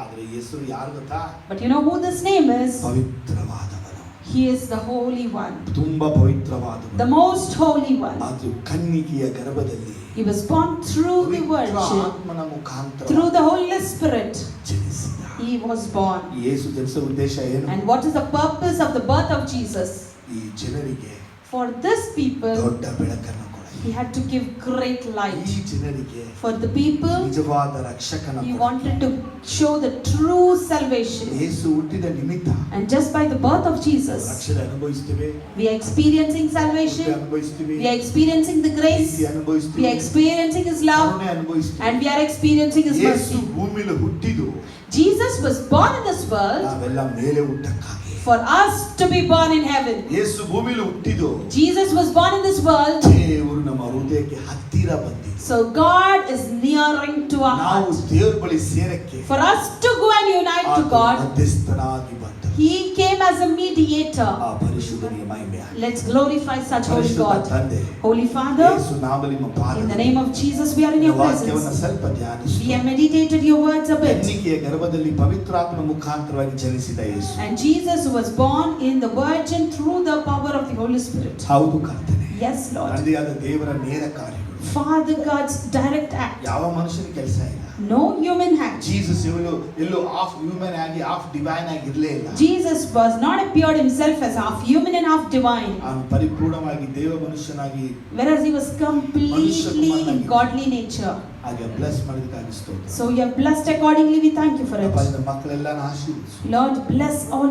S2: ಆದ್ರೆ ಹೆಸರು ಯಾರು ಗೊತ್ತಾ?
S1: But you know who this name is?
S2: ಪವಿತ್ರವಾದವನು.
S1: He is the Holy One,
S2: ತುಂಬಾ ಪವಿತ್ರವಾದವನು.
S1: the most holy one.
S2: ಅದು ಕನ್ನಿಕೆಯ ಗರ್ಭದಲ್ಲಿ
S1: He was born through the
S2: Pavithra
S1: Virgin,
S2: ಆತ್ಮನ ಮುಖಾಂತರ
S1: through the Holy Spirit.
S2: ಜನಿಸಿದ.
S1: He was born.
S2: ಯೇಸು ಜನಿಸುವ ಉದ್ದೇಶ ಏನು?
S1: And what is the purpose of the birth of Jesus?
S2: ಈ ಜನರಿಗೆ
S1: For this people,
S2: ದೊಡ್ಡ ಬೆಳಕನ್ನು ಕೊಡಲಿ.
S1: he had to give great light.
S2: ಈ ಜನರಿಗೆ
S1: For the people,
S2: ನಿಜವಾದ ರಕ್ಷಕನ
S1: he
S2: ಕೊಡಲಿ.
S1: wanted to show the true salvation.
S2: ಯೇಸು ಹುಟ್ಟಿದ ನಿಮಿತ್ತ
S1: And just by the birth of Jesus,
S2: ರಕ್ಷಣೆ ಅನುಭವಿಸ್ತೀವಿ,
S1: we are experiencing salvation,
S2: ಅನುಭವಿಸ್ತೀವಿ,
S1: we are experiencing the grace,
S2: Preethi
S1: we
S2: ಅನುಭವಿಸ್ತೀವಿ,
S1: are experiencing his love,
S2: ಕರುಣೆ ಅನುಭವಿಸ್ತೀವಿ.
S1: and we are experiencing his
S2: Yesu
S1: mercy.
S2: ಭೂಮಿಯಲ್ಲಿ ಹುಟ್ಟಿದು
S1: Jesus was born in this world
S2: ನಾವೆಲ್ಲ ಮೇಲೆ ಹುಟ್ಟಕ್ಕಾಗಿ.
S1: for us to be born in heaven.
S2: ಯೇಸು ಭೂಮಿಯಲ್ಲಿ ಹುಟ್ಟಿದು
S1: Jesus was born in this world,
S2: ದೇವರು ನಮ್ಮ ಹೃದಯಕ್ಕೆ ಹತ್ತಿರ ಬಂದಿದ್ದು.
S1: so God is nearing to our
S2: ನಾವು
S1: heart.
S2: ದೇವರ ಬಳಿ ಸೇರಕ್ಕೆ
S1: For us to go and unite to
S2: ಆತನು
S1: God,
S2: ಮಧ್ಯಸ್ಥನಾಗಿ ಬಂದ.
S1: he came as a mediator.
S2: ಆ ಪರಿಶುದ್ಧನಿಗೆ ಮಹಿಮೆ ಆಗಲಿ.
S1: Let's glorify such holy
S2: ಪರಿಶುದ್ಧ
S1: God.
S2: ತಂದೆ,
S1: Holy Father,
S2: ಯೇಸು ನಾಮದಲ್ಲಿ ನಿಮ್ಮ
S1: in the
S2: ಪಾದದಲ್ಲಿ
S1: name of Jesus, we are in your
S2: ವಾಕ್ಯವನ್ನು
S1: presence.
S2: ಸ್ವಲ್ಪ ಧ್ಯಾನಿಸಿ.
S1: We have meditated your words a bit.
S2: ಕನ್ನಿಕೆಯ ಗರ್ಭದಲ್ಲಿ ಪವಿತ್ರಾತ್ಮನ ಮುಖಾಂತರವಾಗಿ ಜನಿಸಿದ ಯೇಸು.
S1: And Jesus was born in the Virgin through the power of the Holy Spirit.
S2: ಹೌದು ಕರ್ತನೆ.
S1: Yes, Lord.
S2: ತಂದೆಯಾದ ದೇವರ ನೇರ ಕಾರ್ಯಗಳು.
S1: Father God's direct act.
S2: ಯಾವ ಮನುಷ್ಯನ ಕೆಲಸ ಇಲ್ಲ.
S1: No human act.
S2: ಜೀಸಸ್ ಎಲ್ಲೋ ಹಾಫ್ ಹ್ಯೂಮನ್ ಆಗಿ ಹಾಫ್ ಡಿವೈನ್ ಆಗಿ ಇರಲೇ ಇಲ್ಲ.
S1: Jesus was not appeared himself as half human and half divine,
S2: ಅವನು ಪರಿಪೂರ್ಣವಾಗಿ ದೇವ ಮನುಷ್ಯನಾಗಿ
S1: whereas he was completely in godly nature.
S2: ಹಾಗೆ ಬ್ಲೆಸ್ ಮಾಡಿದಕ್ಕಾಗಿ ಸ್ತೋತ್ರ.
S1: So you are blessed accordingly. We thank you for it.
S2: ಮಕ್ಕಳೆಲ್ಲ ಆಶೀರ್ವದಿಸು.
S1: Lord, bless all